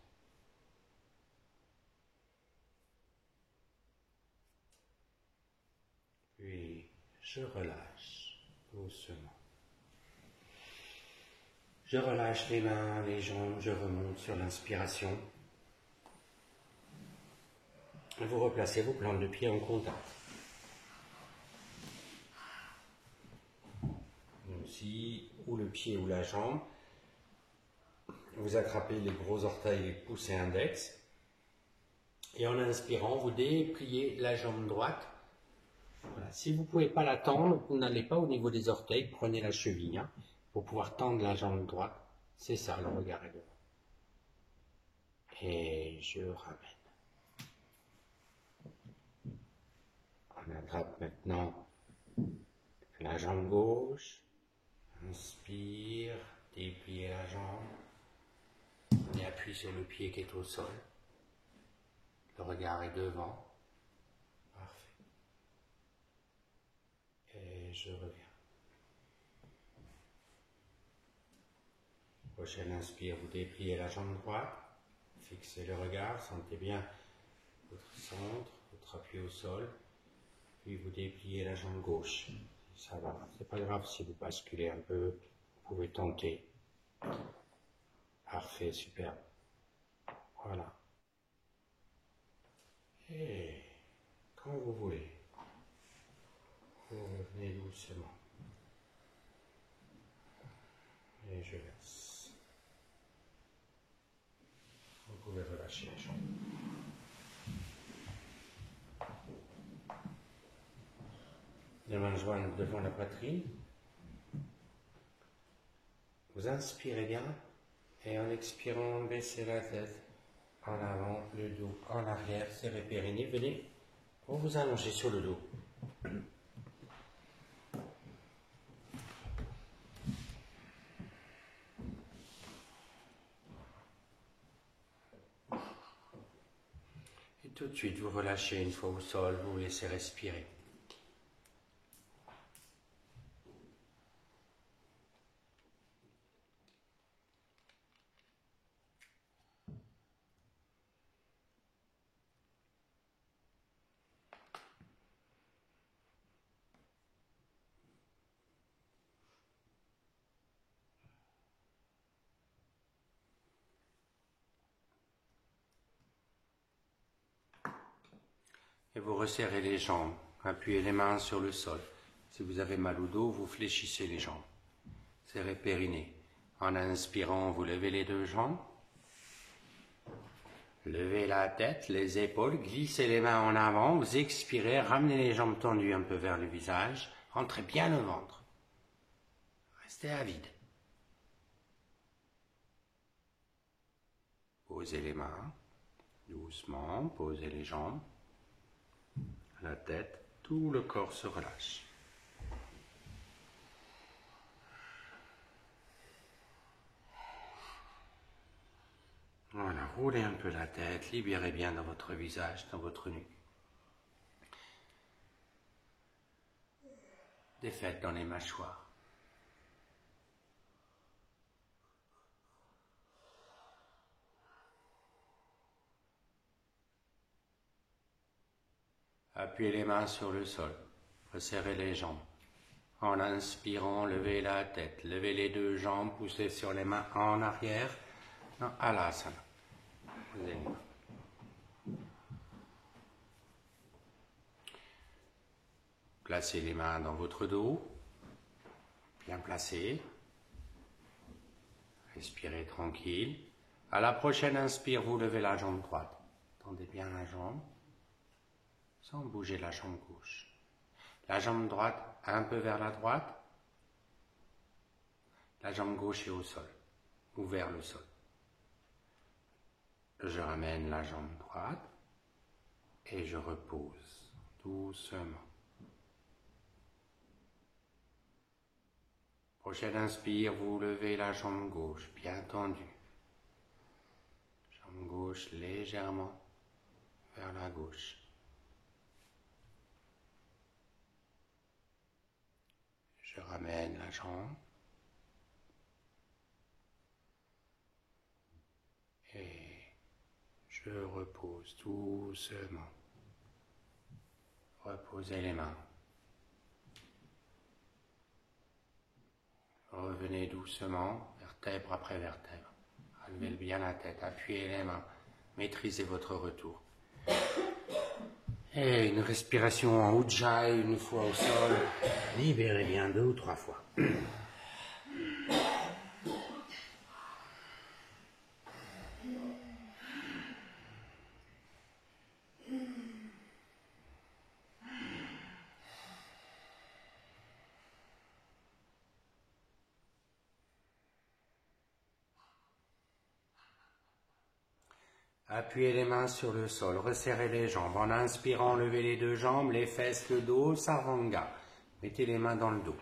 Puis je relâche doucement. Je relâche les mains, les jambes, je remonte sur l'inspiration. Vous replacez vos plantes de pied en contact. Ici, ou le pied ou la jambe. Vous attrapez les gros orteils, les pouces et index. Et en inspirant, vous dépliez la jambe droite. Voilà. Si vous ne pouvez pas la tendre, vous n'allez pas au niveau des orteils, prenez la cheville pour pouvoir tendre la jambe droite. C'est ça, le regard est devant. Et je ramène. On attrape maintenant la jambe gauche. Inspire, dépliez la jambe. Et appuie sur le pied qui est au sol. Le regard est devant. Parfait. Et je reviens. Prochaine inspire, vous dépliez la jambe droite. Fixez le regard, sentez bien votre centre, votre appui au sol. Puis vous dépliez la jambe gauche. Ça va, c'est pas grave si vous basculez un peu, vous pouvez tenter. Parfait, superbe. Voilà. Et quand vous voulez, vous revenez doucement. Et je laisse. Vous pouvez relâcher les jambes. Les mains jointes devant la poitrine. Vous inspirez bien et en expirant, baissez la tête en avant, le dos en arrière, serrez périnée. Venez, vous vous allongez sur le dos. Et tout de suite, vous relâchez une fois au sol, vous laissez respirer. Et vous resserrez les jambes, appuyez les mains sur le sol. Si vous avez mal au dos, vous fléchissez les jambes. Serrez périnée. En inspirant, vous levez les deux jambes. Levez la tête, les épaules, glissez les mains en avant, vous expirez, ramenez les jambes tendues un peu vers le visage, rentrez bien le ventre. Restez à vide. Posez les mains, doucement, posez les jambes. La tête, tout le corps se relâche. Voilà, roulez un peu la tête, libérez bien dans votre visage, dans votre nuque. Défaites dans les mâchoires. Appuyez les mains sur le sol, resserrez les jambes. En inspirant, levez la tête, levez les deux jambes, poussez sur les mains en arrière. Non, Alasana. Placez les mains dans votre dos, bien placées. Respirez tranquille. À la prochaine inspire, vous levez la jambe droite. Tendez bien la jambe, sans bouger la jambe gauche. La jambe droite un peu vers la droite. La jambe gauche est au sol, ou vers le sol. Je ramène la jambe droite et je repose doucement. Prochaine inspire, vous levez la jambe gauche, bien tendue. Jambe gauche légèrement vers la gauche. Je ramène la jambe. Et je repose doucement. Reposez les mains. Revenez doucement, vertèbre après vertèbre. Relevez bien la tête, appuyez les mains. Maîtrisez votre retour. Et une respiration en Ujjayi, une fois au sol. Libérez bien 2 ou 3 fois. Appuyez les mains sur le sol, resserrez les jambes. En inspirant, levez les 2 jambes, les fesses, le dos, Sarvanga. Mettez les mains dans le dos.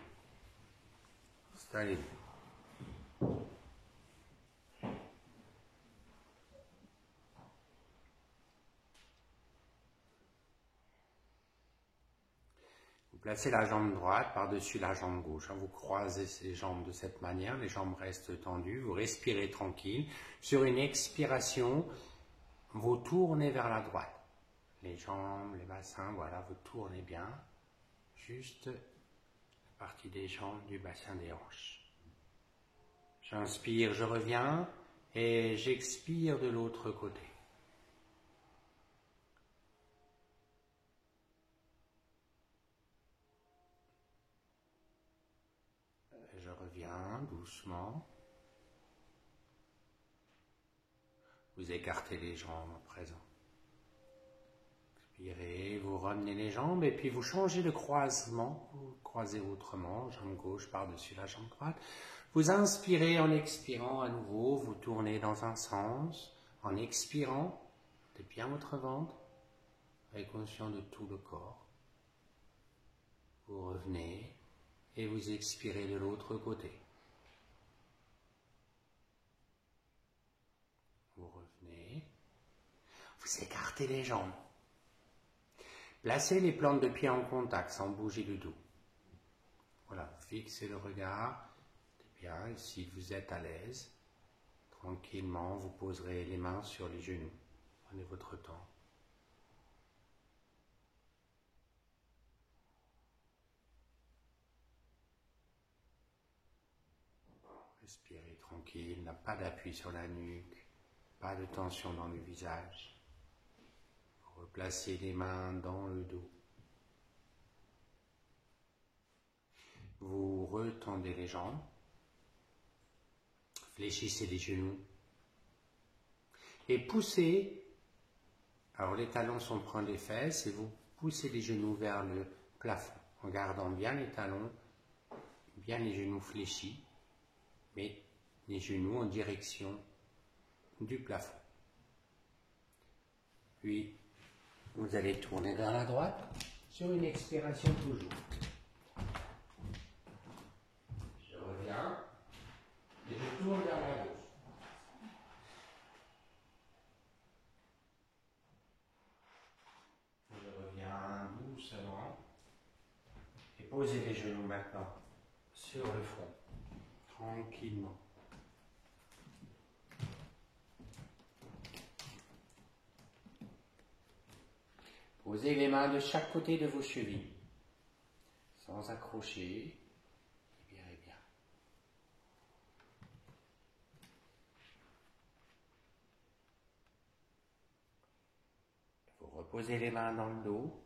Installez-vous. Vous placez la jambe droite par-dessus la jambe gauche. Vous croisez ces jambes de cette manière, les jambes restent tendues, vous respirez tranquille. Sur une expiration, vous tournez vers la droite. Les jambes, les bassins, voilà, vous tournez bien. Juste la partie des jambes, du bassin des hanches. J'inspire, je reviens et j'expire de l'autre côté. Je reviens doucement. Vous écartez les jambes à présent. Expirez, vous ramenez les jambes et puis vous changez de croisement. Vous croisez autrement, jambe gauche par-dessus la jambe droite. Vous inspirez en expirant à nouveau, vous tournez dans un sens. En expirant, de bien votre ventre, avec conscience de tout le corps. Vous revenez et vous expirez de l'autre côté. Vous revenez, vous écartez les jambes. Placez les plantes de pied en contact sans bouger le dos. Voilà, fixez le regard. C'est bien, et si vous êtes à l'aise, tranquillement, vous poserez les mains sur les genoux. Prenez votre temps. Respirez tranquille, n'a pas d'appui sur la nuque, pas de tension dans le visage. Replacez les mains dans le dos. Vous retendez les jambes. Fléchissez les genoux. Et poussez. Alors les talons sont près des fesses et vous poussez les genoux vers le plafond. En gardant bien les talons, bien les genoux fléchis, mais les genoux en direction du plafond. Puis, vous allez tourner vers la droite, sur une expiration toujours. Je reviens et je tourne vers la gauche. Je reviens doucement et posez les genoux maintenant sur le front, tranquillement. Posez les mains de chaque côté de vos chevilles, sans accrocher, libérez bien. Vous reposez les mains dans le dos.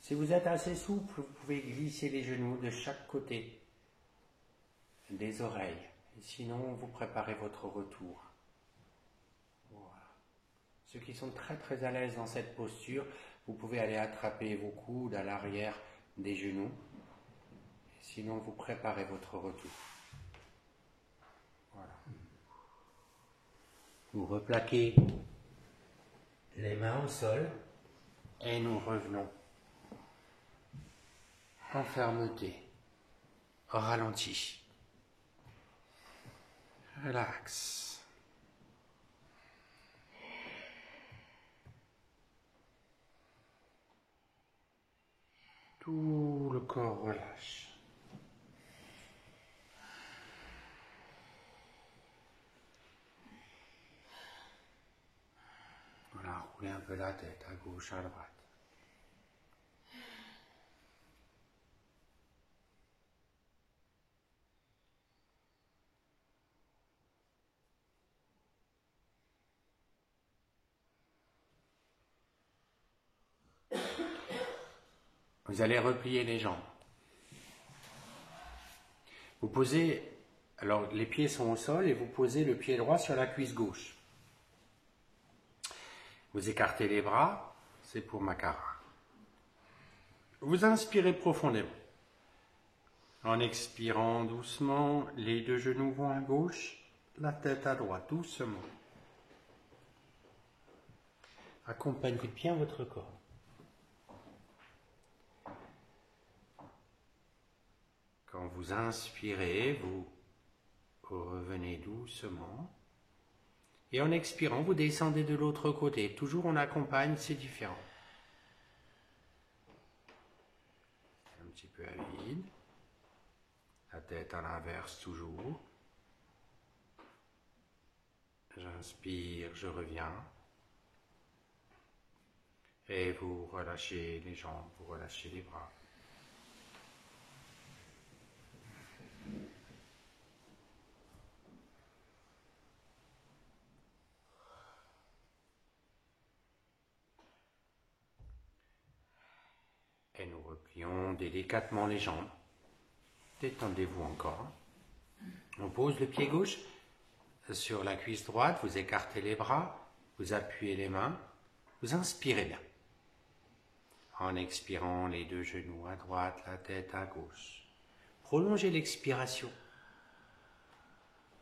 Si vous êtes assez souple, vous pouvez glisser les genoux de chaque côté des oreilles. Et sinon, vous préparez votre retour. Ceux qui sont très très à l'aise dans cette posture, vous pouvez aller attraper vos coudes à l'arrière des genoux. Sinon, vous préparez votre retour. Voilà. Vous replaquez les mains au sol et nous revenons en fermeté, au ralenti. Relax. Tout le corps relâche. Voilà, roulez un peu la tête à gauche, à droite. Vous allez replier les jambes. Vous posez, alors les pieds sont au sol et vous posez le pied droit sur la cuisse gauche. Vous écartez les bras, c'est pour Makara. Vous inspirez profondément. En expirant doucement, les deux genoux vont à gauche, la tête à droite, doucement. Accompagnez bien votre corps. Quand vous inspirez, vous revenez doucement. Et en expirant, vous descendez de l'autre côté. Toujours on accompagne, c'est différent. Un petit peu à vide. La tête à l'inverse toujours. J'inspire, je reviens. Et vous relâchez les jambes, vous relâchez les bras. Et nous replions délicatement les jambes. Détendez-vous encore. On pose le pied gauche sur la cuisse droite, vous écartez les bras, vous appuyez les mains, vous inspirez bien. En expirant, les deux genoux à droite, la tête à gauche. Prolongez l'expiration.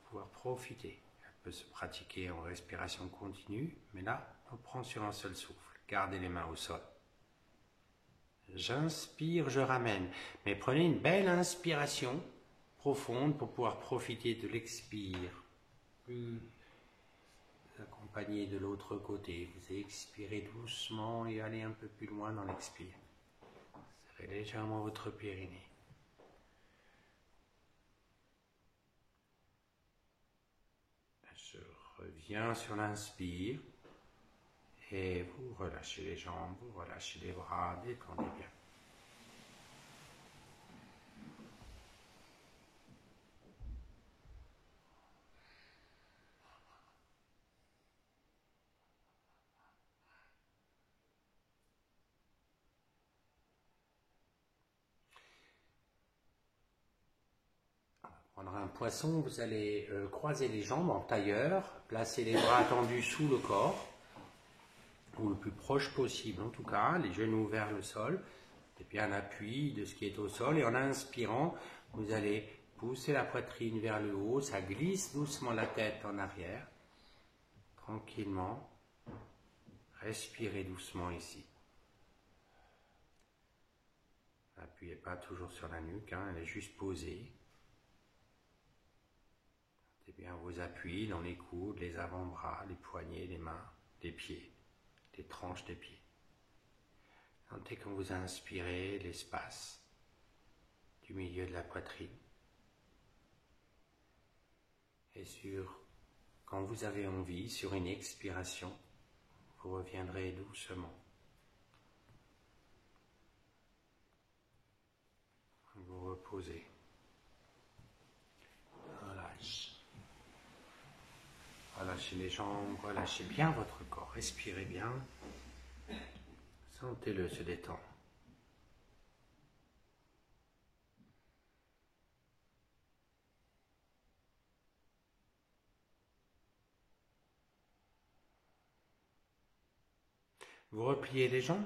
Pouvoir profiter. Elle peut se pratiquer en respiration continue, mais là, on prend sur un seul souffle. Gardez les mains au sol. J'inspire, je ramène. Mais prenez une belle inspiration profonde pour pouvoir profiter de l'expire. Puis, accompagné de l'autre côté. Vous expirez doucement et allez un peu plus loin dans l'expire. Serrez légèrement votre périnée. Je reviens sur l'inspire. Et vous relâchez les jambes, vous relâchez les bras, détendez bien. On va prendre un poisson, vous allez croiser les jambes en tailleur, placer les bras tendus sous le corps, ou le plus proche possible en tout cas, les genoux vers le sol, et bien appui de ce qui est au sol, et en inspirant, vous allez pousser la poitrine vers le haut, ça glisse doucement la tête en arrière, tranquillement, respirez doucement ici. N'appuyez pas toujours sur la nuque, elle est juste posée. Sentez bien vos appuis dans les coudes, les avant-bras, les poignets, les mains, les pieds, les tranches des pieds. Sentez quand vous inspirez l'espace du milieu de la poitrine. Et quand vous avez envie, sur une expiration, vous reviendrez doucement. Vous reposez. Relâche. Relâchez les jambes, relâchez bien votre corps. Respirez bien. Sentez-le se détendre. Vous repliez les jambes.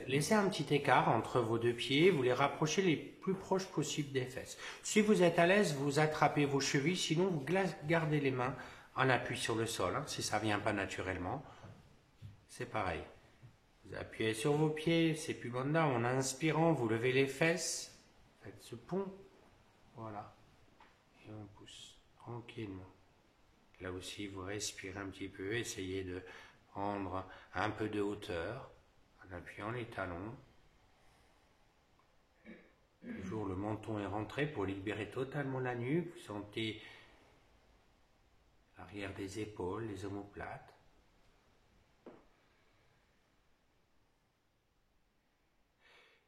Laissez un petit écart entre vos deux pieds, vous les rapprochez les plus proches possible des fesses. Si vous êtes à l'aise, vous attrapez vos chevilles, sinon vous gardez les mains en appui sur le sol, hein, si ça ne vient pas naturellement. C'est pareil. Vous appuyez sur vos pieds, c'est plus banda. En inspirant, vous levez les fesses, faites ce pont, voilà. Et on pousse tranquillement. Là aussi, vous respirez un petit peu, essayez de prendre un peu de hauteur. En appuyant les talons, toujours le menton est rentré pour libérer totalement la nuque. Vous sentez l'arrière des épaules, les omoplates.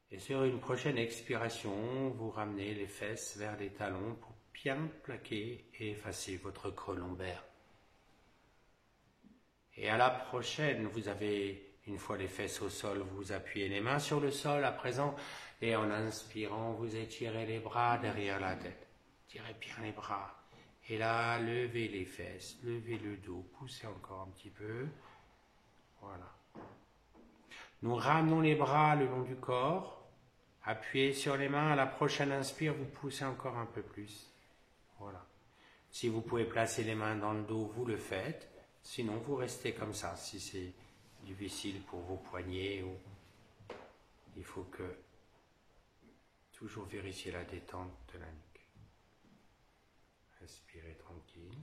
Et sur une prochaine expiration, vous ramenez les fesses vers les talons pour bien plaquer et effacer votre creux lombaire. Et à la prochaine, vous avez... Une fois les fesses au sol, vous appuyez les mains sur le sol à présent et en inspirant, vous étirez les bras derrière la tête. Tirez bien les bras. Et là, levez les fesses, levez le dos, poussez encore un petit peu. Voilà. Nous ramenons les bras le long du corps. Appuyez sur les mains. À la prochaine inspire, vous poussez encore un peu plus. Voilà. Si vous pouvez placer les mains dans le dos, vous le faites. Sinon, vous restez comme ça. Si c'est difficile pour vos poignets, ou il faut que toujours vérifier la détente de la nuque. Respirez tranquille.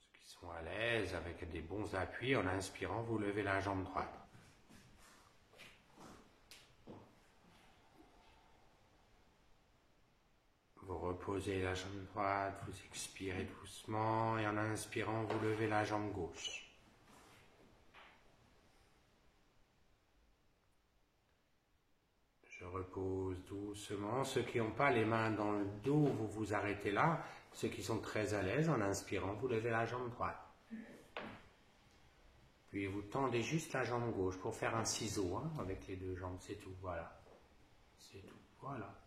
Ceux qui sont à l'aise avec des bons appuis, en inspirant, vous levez la jambe droite. Vous reposez la jambe droite, vous expirez doucement et en inspirant, vous levez la jambe gauche. Je repose doucement. Ceux qui n'ont pas les mains dans le dos, vous vous arrêtez là. Ceux qui sont très à l'aise, en inspirant, vous levez la jambe droite. Puis vous tendez juste la jambe gauche pour faire un ciseau hein, avec les deux jambes, c'est tout, voilà. C'est tout, voilà.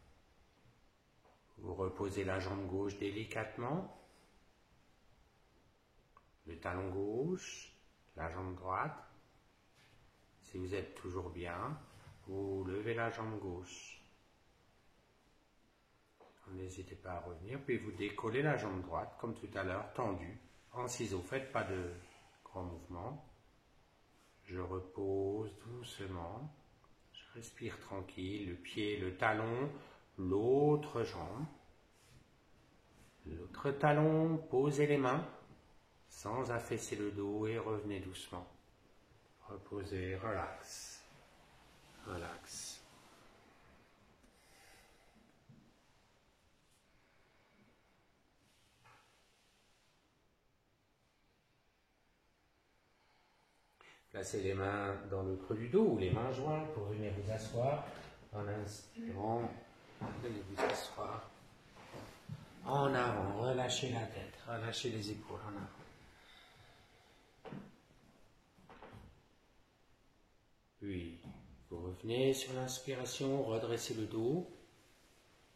Vous reposez la jambe gauche délicatement, le talon gauche, la jambe droite. Si vous êtes toujours bien, vous levez la jambe gauche. N'hésitez pas à revenir, puis vous décollez la jambe droite, comme tout à l'heure, tendue, en ciseaux. Faites pas de grands mouvements. Je repose doucement. Je respire tranquille, le pied, le talon, l'autre jambe. L'autre talon, posez les mains, sans affaisser le dos et revenez doucement. Reposez, relax, relax. Placez les mains dans le creux du dos ou les mains jointes pour venir vous asseoir. En inspirant, venez vous asseoir. En avant, relâchez la tête, relâchez les épaules en avant. Puis, vous revenez sur l'inspiration, redressez le dos,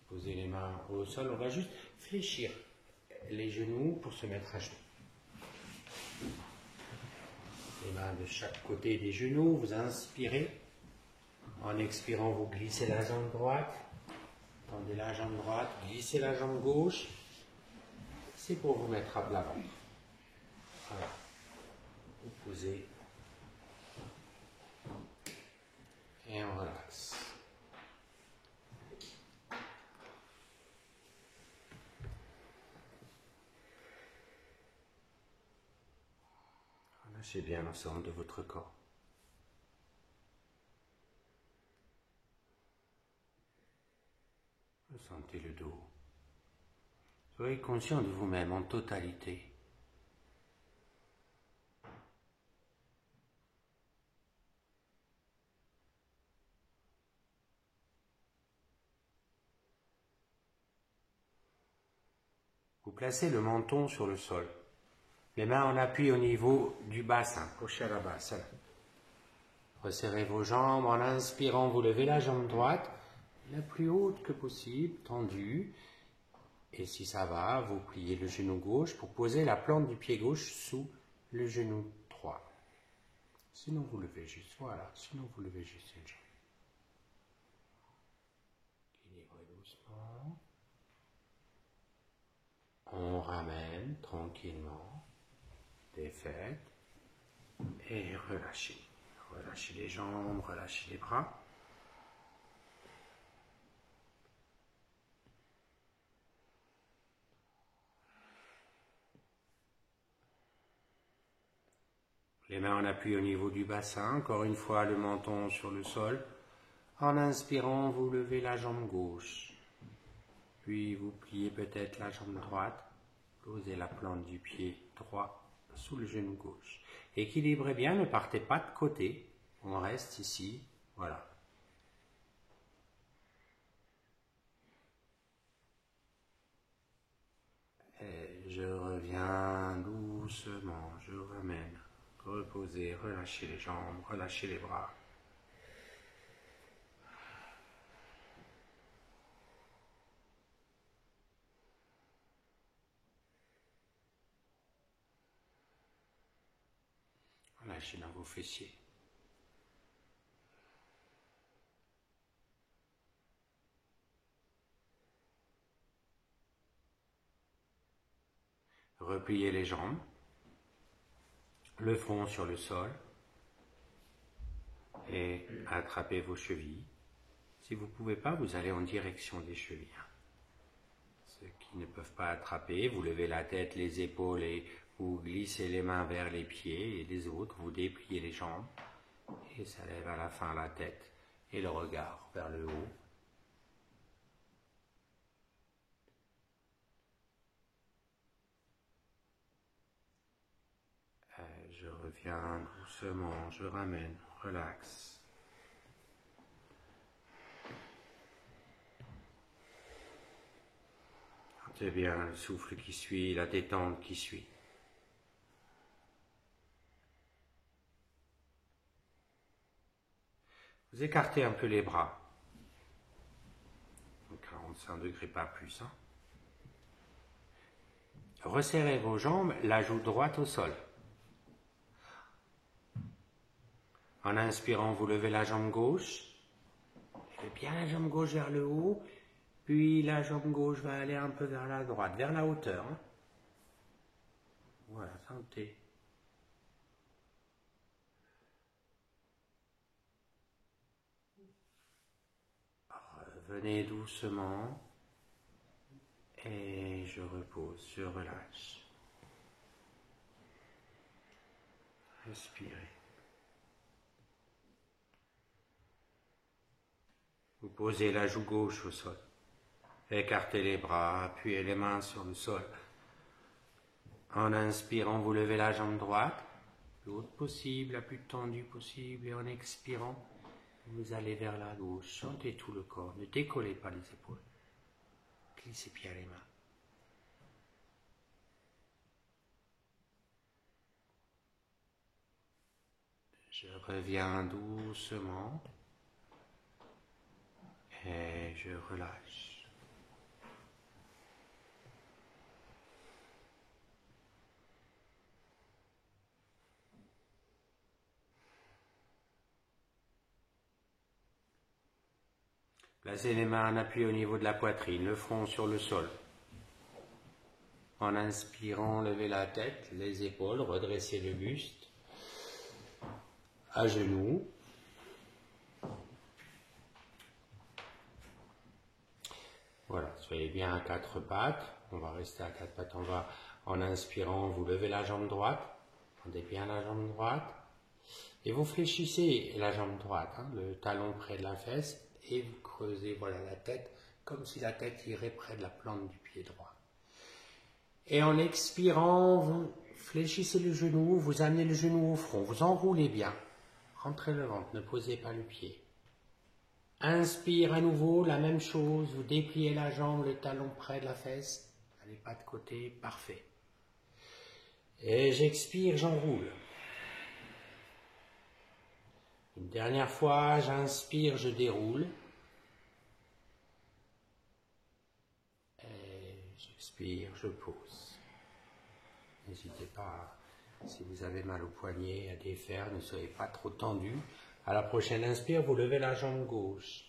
posez les mains au sol. On va juste fléchir les genoux pour se mettre à genoux. Les mains de chaque côté des genoux, vous inspirez. En expirant, vous glissez la jambe droite. Tendez la jambe droite, glissez la jambe gauche. C'est pour vous mettre à plat ventre. Voilà. Vous posez. Et on relaxe. Relâchez bien l'ensemble de votre corps. Ressentez le dos. Soyez conscient de vous-même en totalité. Vous placez le menton sur le sol. Les mains en appui au niveau du bassin, couché à la base. Resserrez vos jambes. En inspirant, vous levez la jambe droite, la plus haute que possible, tendue. Et si ça va, vous pliez le genou gauche pour poser la plante du pied gauche sous le genou droit. Sinon, vous levez juste, voilà. Sinon, vous levez juste une jambe. Équilibrez doucement. On ramène tranquillement. Défaite. Et relâchez. Relâchez les jambes, relâchez les bras. Les mains en appui au niveau du bassin, encore une fois le menton sur le sol. En inspirant, vous levez la jambe gauche. Puis vous pliez peut-être la jambe droite. Posez la plante du pied droit sous le genou gauche. Équilibrez bien, ne partez pas de côté. On reste ici, voilà. Et je reviens doucement, je ramène. Reposez, relâchez les jambes, relâchez les bras. Relâchez dans vos fessiers. Repliez les jambes, le front sur le sol et attrapez vos chevilles. Si vous ne pouvez pas, vous allez en direction des chevilles. Ceux qui ne peuvent pas attraper, vous levez la tête, les épaules et vous glissez les mains vers les pieds et les autres, vous dépliez les jambes et ça lève à la fin la tête et le regard vers le haut. Je reviens doucement, je ramène, relax. Sentez bien le souffle qui suit, la détente qui suit. Vous écartez un peu les bras. 45 degrés, pas plus. Hein. Resserrez vos jambes, la joue droite au sol. En inspirant, vous levez la jambe gauche. Levez bien la jambe gauche vers le haut. Puis la jambe gauche va aller un peu vers la droite, vers la hauteur. Hein. Voilà, sentez. Revenez doucement. Et je repose, je relâche. Respirez. Vous posez la joue gauche au sol. Écartez les bras, appuyez les mains sur le sol. En inspirant, vous levez la jambe droite, le haute possible, la plus tendue possible. Et en expirant, vous allez vers la gauche. Sentez tout le corps. Ne décollez pas les épaules. Glissez bien les mains. Je reviens doucement. Et je relâche. Placez les mains en appui au niveau de la poitrine, le front sur le sol. En inspirant, levez la tête, les épaules, redressez le buste. À genoux. Voilà, soyez bien à quatre pattes. On va rester à quatre pattes. On va, en inspirant, vous levez la jambe droite. Tendez bien la jambe droite. Et vous fléchissez la jambe droite, hein, le talon près de la fesse. Et vous creusez, voilà, la tête, comme si la tête irait près de la plante du pied droit. Et en expirant, vous fléchissez le genou, vous amenez le genou au front. Vous enroulez bien. Rentrez le ventre, ne posez pas le pied. Inspire à nouveau, la même chose, vous dépliez la jambe, le talon près de la fesse, n'allez pas de côté, parfait. Et j'expire, j'enroule. Une dernière fois, j'inspire, je déroule. Et expire, je pose. N'hésitez pas, si vous avez mal au poignet, à défaire, ne soyez pas trop tendu. À la prochaine inspire, vous levez la jambe gauche.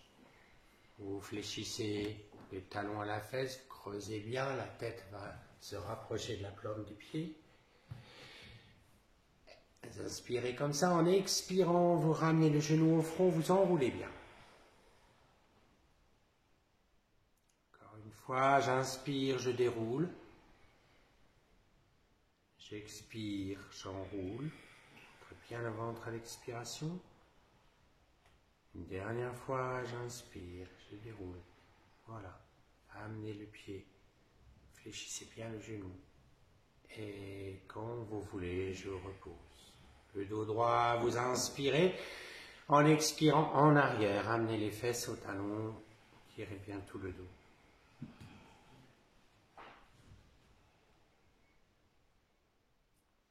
Vous fléchissez les talons à la fesse, creusez bien, la tête va se rapprocher de la plante du pied. Vous inspirez comme ça, en expirant, vous ramenez le genou au front, vous enroulez bien. Encore une fois, j'inspire, je déroule. J'expire, j'enroule. Très bien le ventre à l'expiration. Une dernière fois, j'inspire, je déroule. Voilà. Amenez le pied. Fléchissez bien le genou. Et quand vous voulez, je repose. Le dos droit, vous inspirez. En expirant en arrière, amenez les fesses au talon. Tirez bien tout le dos.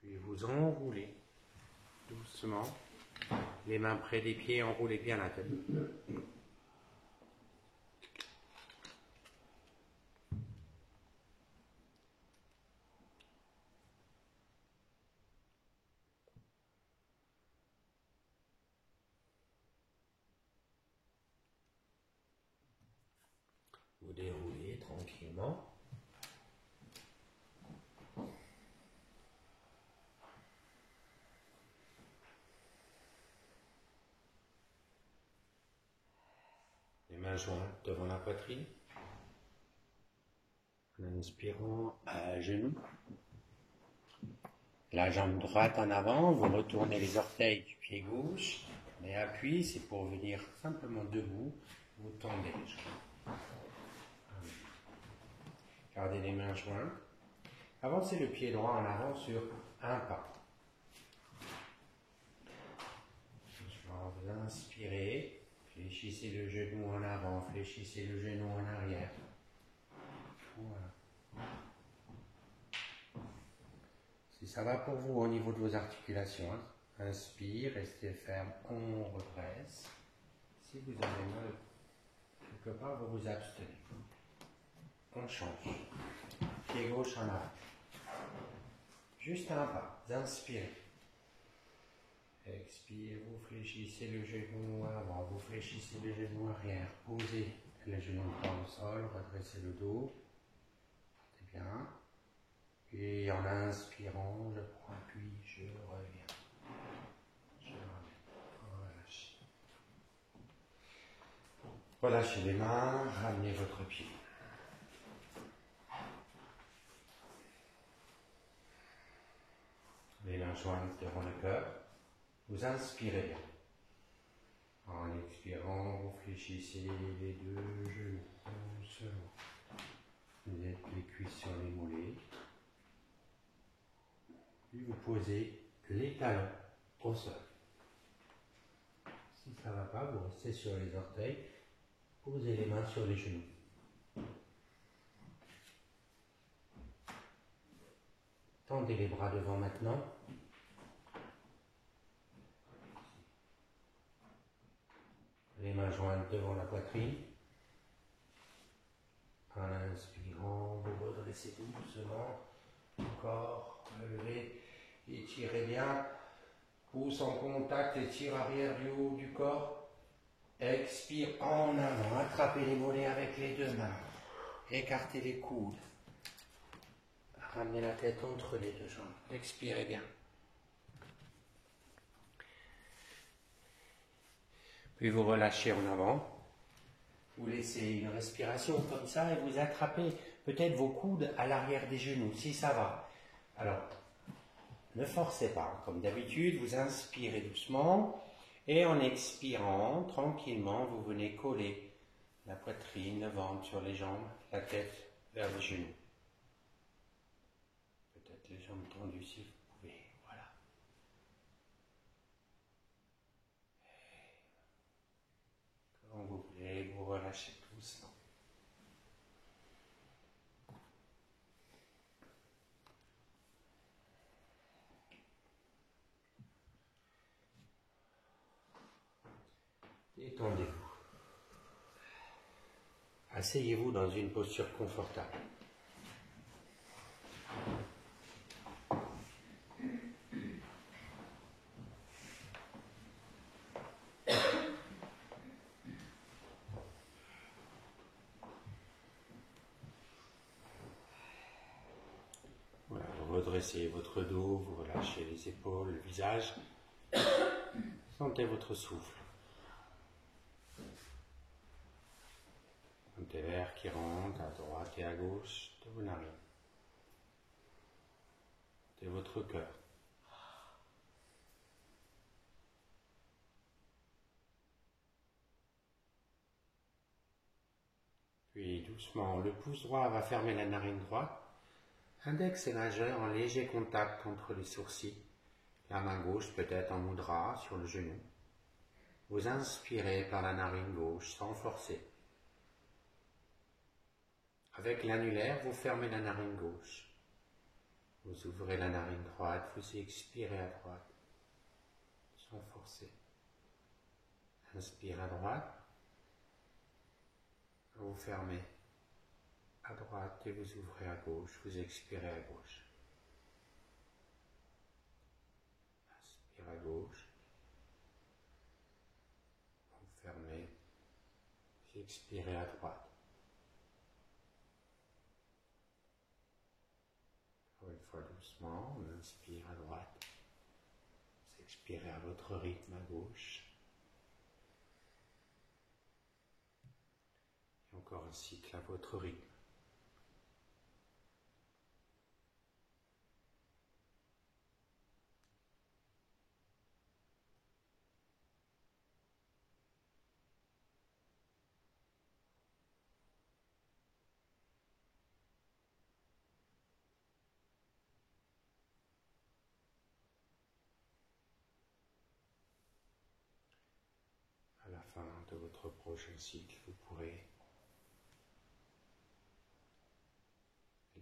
Puis vous enroulez doucement. Les mains près des pieds, enroulez bien la tête. Vous déroulez tranquillement. Les mains jointes devant la poitrine. En inspirant à genoux. La jambe droite en avant, vous retournez les orteils du pied gauche. Mais appui, c'est pour venir simplement debout. Vous tendez les jambes. Gardez les mains jointes. Avancez le pied droit en avant sur un pas. Vous inspirez, fléchissez le genou en avant, fléchissez le genou en arrière. Voilà. Si ça va pour vous au niveau de vos articulations, inspire, restez ferme, on redresse. Si vous avez mal quelque part, vous vous abstenez. On change. Pied gauche en avant. Juste un pas. Vous inspirez. Expire, vous fléchissez le genou avant, vous fléchissez le genou arrière. Posez le genou droit au sol, redressez le dos. C'est bien. Et en inspirant, je prends appui, je reviens. Je reviens. Relâchez. Relâchez les mains, ramenez votre pied. Les mains jointes devant le cœur. Vous inspirez bien. En expirant, vous fléchissez les deux genoux doucement. Vous êtes les cuisses sur les mollets. Puis vous posez les talons au sol. Si ça ne va pas, vous restez sur les orteils. Posez les mains sur les genoux. Tendez les bras devant maintenant. Les mains jointes devant la poitrine. En inspirant, vous redressez doucement le corps, levez, étirez bien. Pouce en contact, étire arrière du haut du corps. Expire en avant, attrapez les mollets avec les deux mains. Écartez les coudes. Ramenez la tête entre les deux jambes. Expirez bien. Puis vous relâchez en avant. Vous laissez une respiration comme ça et vous attrapez peut-être vos coudes à l'arrière des genoux, si ça va. Alors, ne forcez pas. Comme d'habitude, vous inspirez doucement et en expirant, tranquillement, vous venez coller la poitrine, le ventre sur les jambes, la tête vers les genoux. Peut-être les jambes tendues si vous pouvez. Voilà. Quand vous voulez, vous relâchez doucement. Détendez-vous. Asseyez-vous dans une posture confortable. redresser votre dos, vous relâchez les épaules, le visage. Sentez votre souffle. Un petit air qui rentre à droite et à gauche de vos narines. De votre cœur. Puis doucement, le pouce droit va fermer la narine droite. Index et majeur en léger contact entre les sourcils. La main gauche peut être en mudra sur le genou. Vous inspirez par la narine gauche sans forcer. Avec l'annulaire, vous fermez la narine gauche. Vous ouvrez la narine droite, vous expirez à droite, sans forcer. Inspire à droite, vous fermez à droite et vous ouvrez à gauche, vous expirez à gauche. Inspire à gauche, vous fermez, vous expirez à droite. Encore une fois doucement, on inspire à droite, vous expirez à votre rythme à gauche. Et encore un cycle à votre rythme. À la fin de votre prochain cycle, vous pourrez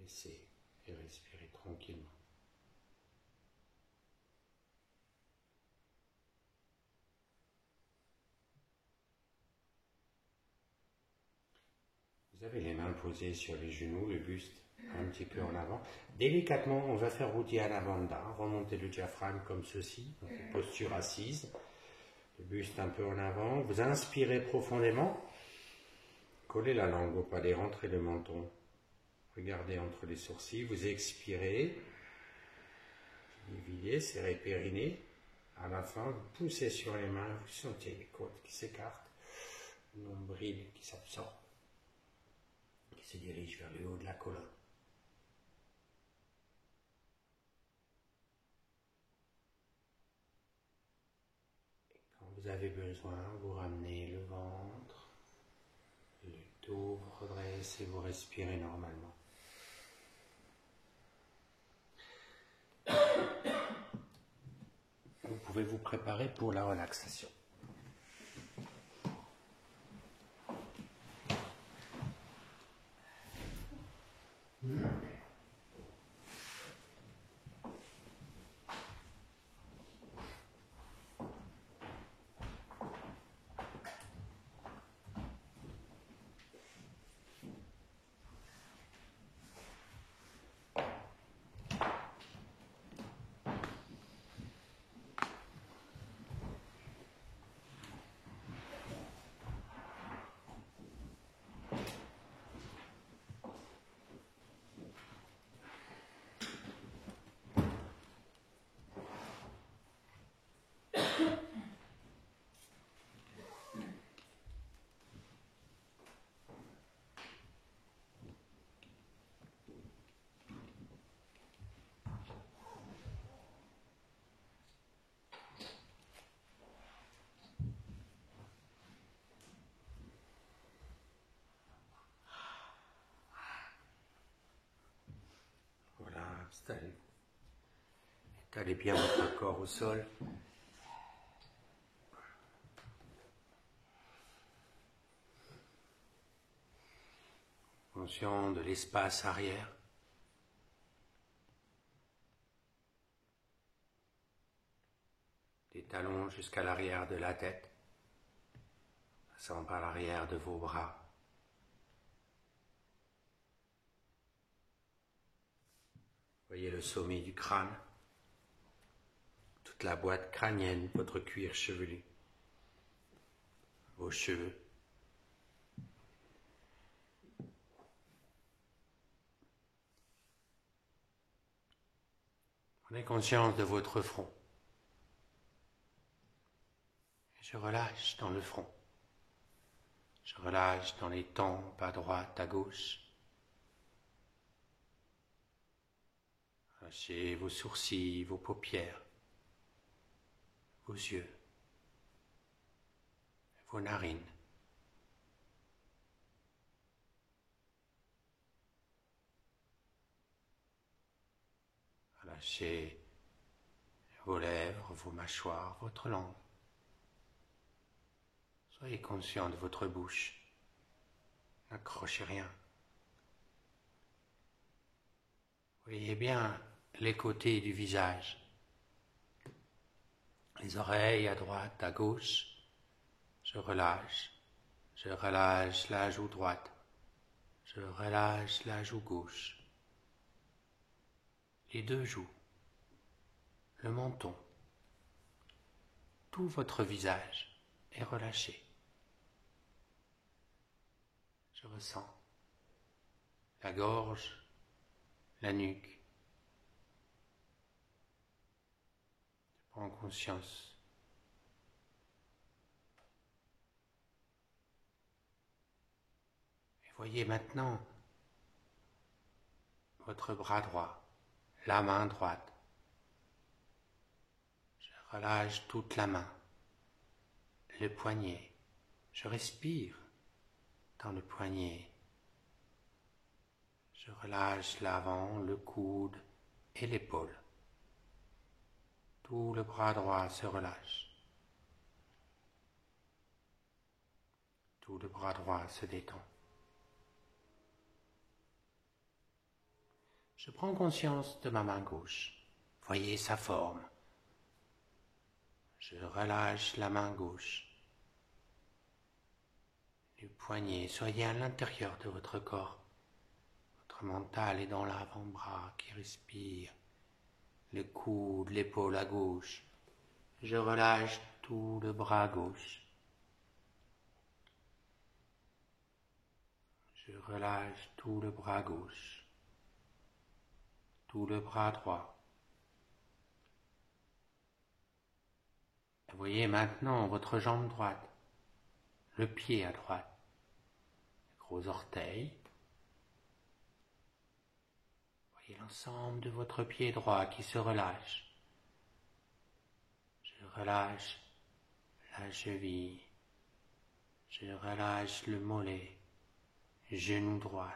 laisser et respirer tranquillement. Vous avez les mains posées sur les genoux, le buste un petit peu en avant. Délicatement, on va faire Uddiyana Bandha, remonter le diaphragme comme ceci, donc posture assise, le buste un peu en avant. Vous inspirez profondément, collez la langue au palais, rentrez le menton, regardez entre les sourcils, vous expirez, dividez, serrez périnée. À la fin, vous poussez sur les mains, vous sentez les côtes qui s'écartent, le nombril qui s'absorbe, qui se dirige vers le haut de la colonne. Et quand vous avez besoin, vous ramenez le ventre, le dos, vous redressez et vous respirez normalement. Vous pouvez vous préparer pour la relaxation. Installez-vous. Étalez bien votre corps au sol. Conscient de l'espace arrière. Des talons jusqu'à l'arrière de la tête, passant par l'arrière de vos bras. Voyez le sommet du crâne, toute la boîte crânienne, votre cuir chevelu, vos cheveux. Prenez conscience de votre front. Je relâche dans le front. Je relâche dans les tempes, à droite, à gauche. Relâchez vos sourcils, vos paupières, vos yeux, vos narines. Relâchez vos lèvres, vos mâchoires, votre langue. Soyez conscient de votre bouche. N'accrochez rien. Voyez bien les côtés du visage. Les oreilles à droite, à gauche. Je relâche. Je relâche la joue droite. Je relâche la joue gauche. Les deux joues. Le menton. Tout votre visage est relâché. Je ressens la gorge, la nuque. Je prends conscience. Et voyez maintenant votre bras droit, la main droite. Je relâche toute la main, le poignet. Je respire dans le poignet. Je relâche l'avant, le coude et l'épaule. Tout le bras droit se relâche. Tout le bras droit se détend. Je prends conscience de ma main gauche. Voyez sa forme. Je relâche la main gauche. Le poignet, soyez à l'intérieur de votre corps. Votre mental est dans l'avant-bras qui respire. Le coude, l'épaule à gauche. Je relâche tout le bras gauche. Je relâche tout le bras gauche. Tout le bras droit. Et voyez maintenant votre jambe droite, le pied à droite, les gros orteils. Voyez l'ensemble de votre pied droit qui se relâche. Je relâche la cheville. Je relâche le mollet, genou droit,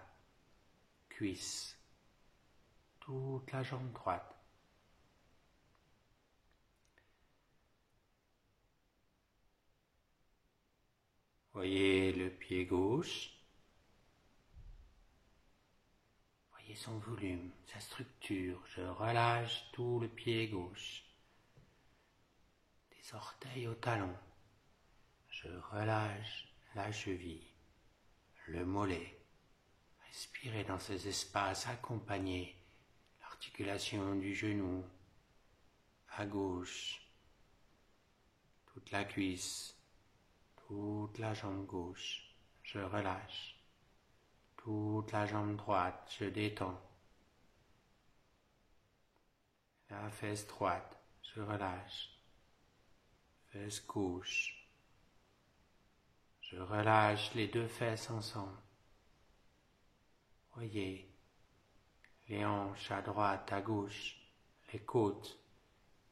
cuisse, toute la jambe droite. Voyez le pied gauche. Voyez son volume, sa structure. Je relâche tout le pied gauche. Des orteils au talon. Je relâche la cheville, le mollet. Respirez dans ces espaces, accompagnez l'articulation du genou à gauche, toute la cuisse, toute la jambe gauche. Je relâche. Toute la jambe droite, je détends. La fesse droite, je relâche. Fesse gauche. Je relâche les deux fesses ensemble. Voyez les hanches à droite, à gauche, les côtes,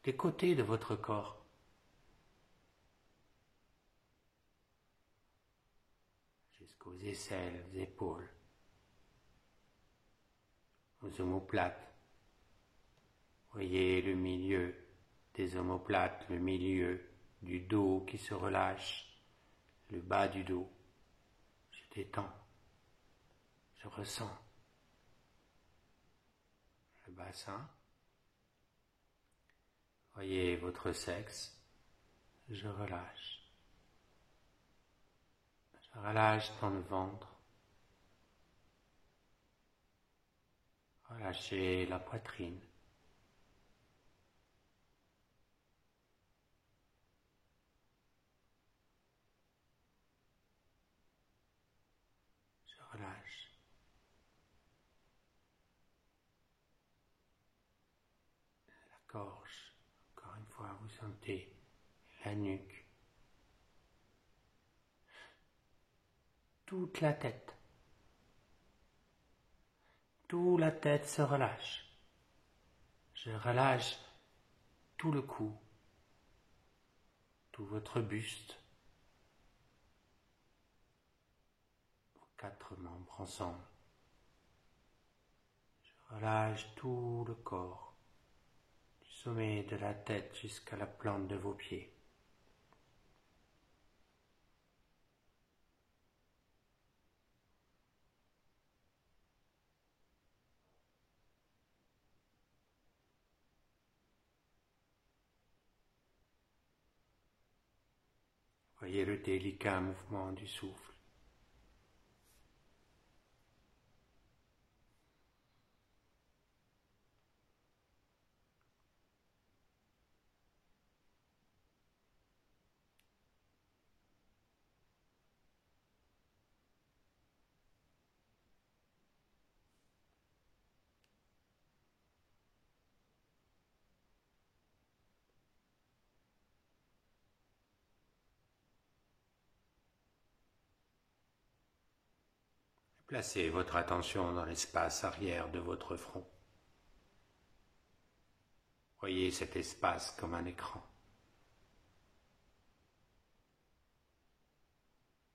les côtés de votre corps. Jusqu'aux aisselles, aux épaules, aux omoplates. Voyez le milieu des omoplates, le milieu du dos qui se relâche, le bas du dos. Je détends, je ressens le bassin. Voyez votre sexe, je relâche. Je relâche dans le ventre. Relâchez la poitrine. Je relâche. La gorge. Encore une fois, vous sentez la nuque. Toute la tête. Toute la tête se relâche. Je relâche tout le cou, tout votre buste, vos 4 membres ensemble. Je relâche tout le corps, du sommet de la tête jusqu'à la plante de vos pieds. Voyez le délicat mouvement du souffle. Placez votre attention dans l'espace arrière de votre front. Voyez cet espace comme un écran.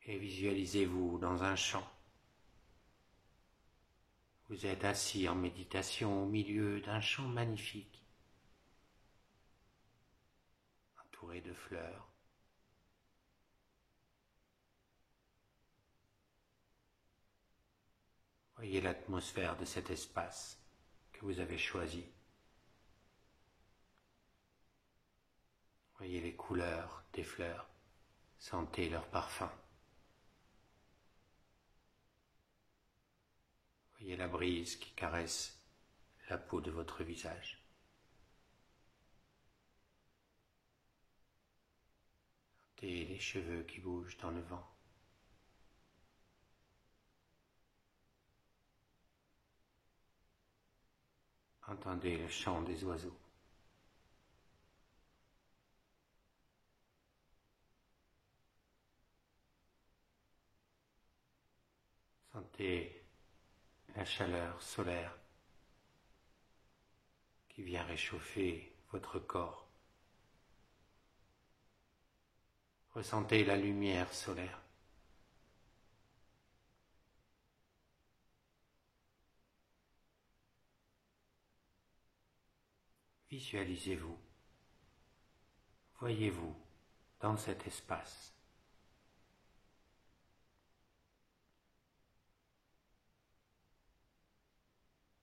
Et visualisez-vous dans un champ. Vous êtes assis en méditation au milieu d'un champ magnifique, entouré de fleurs. Voyez l'atmosphère de cet espace que vous avez choisi. Voyez les couleurs des fleurs, sentez leur parfum. Voyez la brise qui caresse la peau de votre visage. Sentez les cheveux qui bougent dans le vent. Entendez le chant des oiseaux. Sentez la chaleur solaire qui vient réchauffer votre corps. Ressentez la lumière solaire. Visualisez-vous, voyez-vous dans cet espace.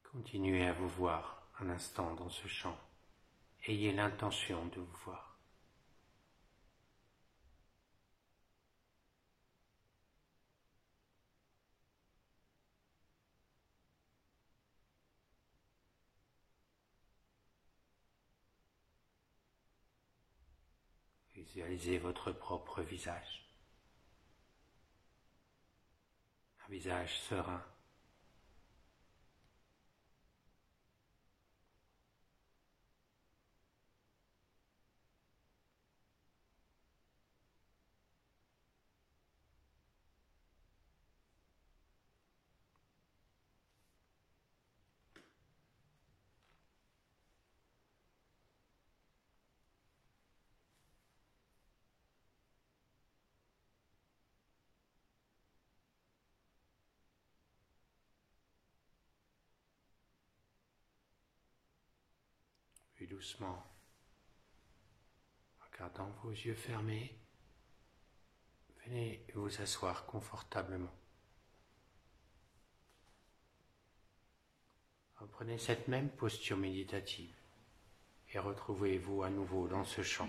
Continuez à vous voir un instant dans ce champ. Ayez l'intention de vous voir. Visualisez votre propre visage. Un visage serein. Puis doucement, en gardant vos yeux fermés, venez vous asseoir confortablement. Reprenez cette même posture méditative et retrouvez-vous à nouveau dans ce champ.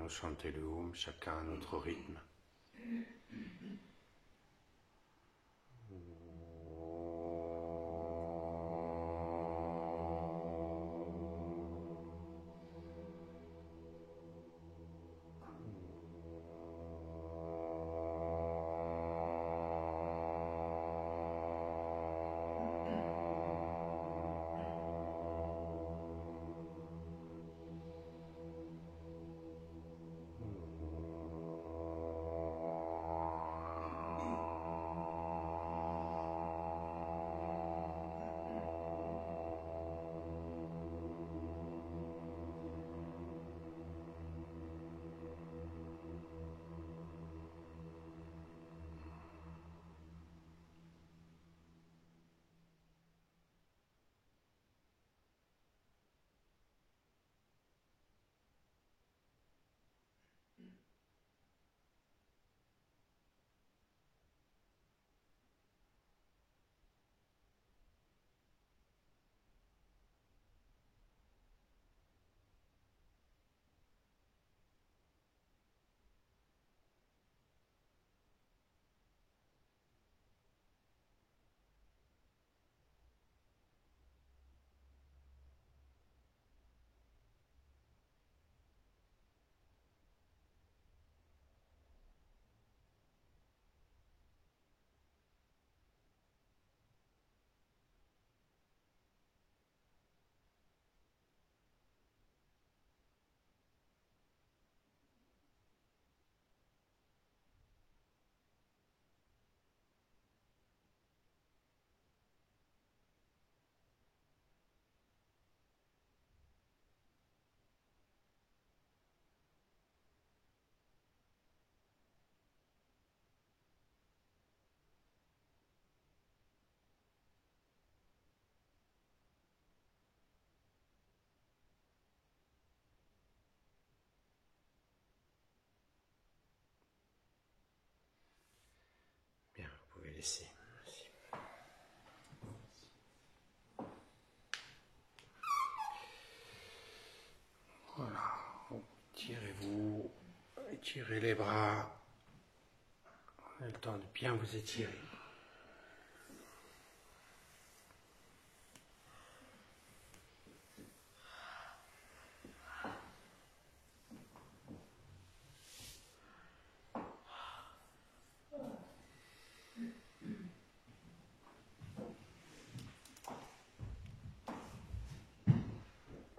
On chantait le Om, chacun à notre rythme. Bien, vous pouvez laisser. Merci. Voilà, étirez-vous, étirez les bras. On a le temps de bien vous étirer.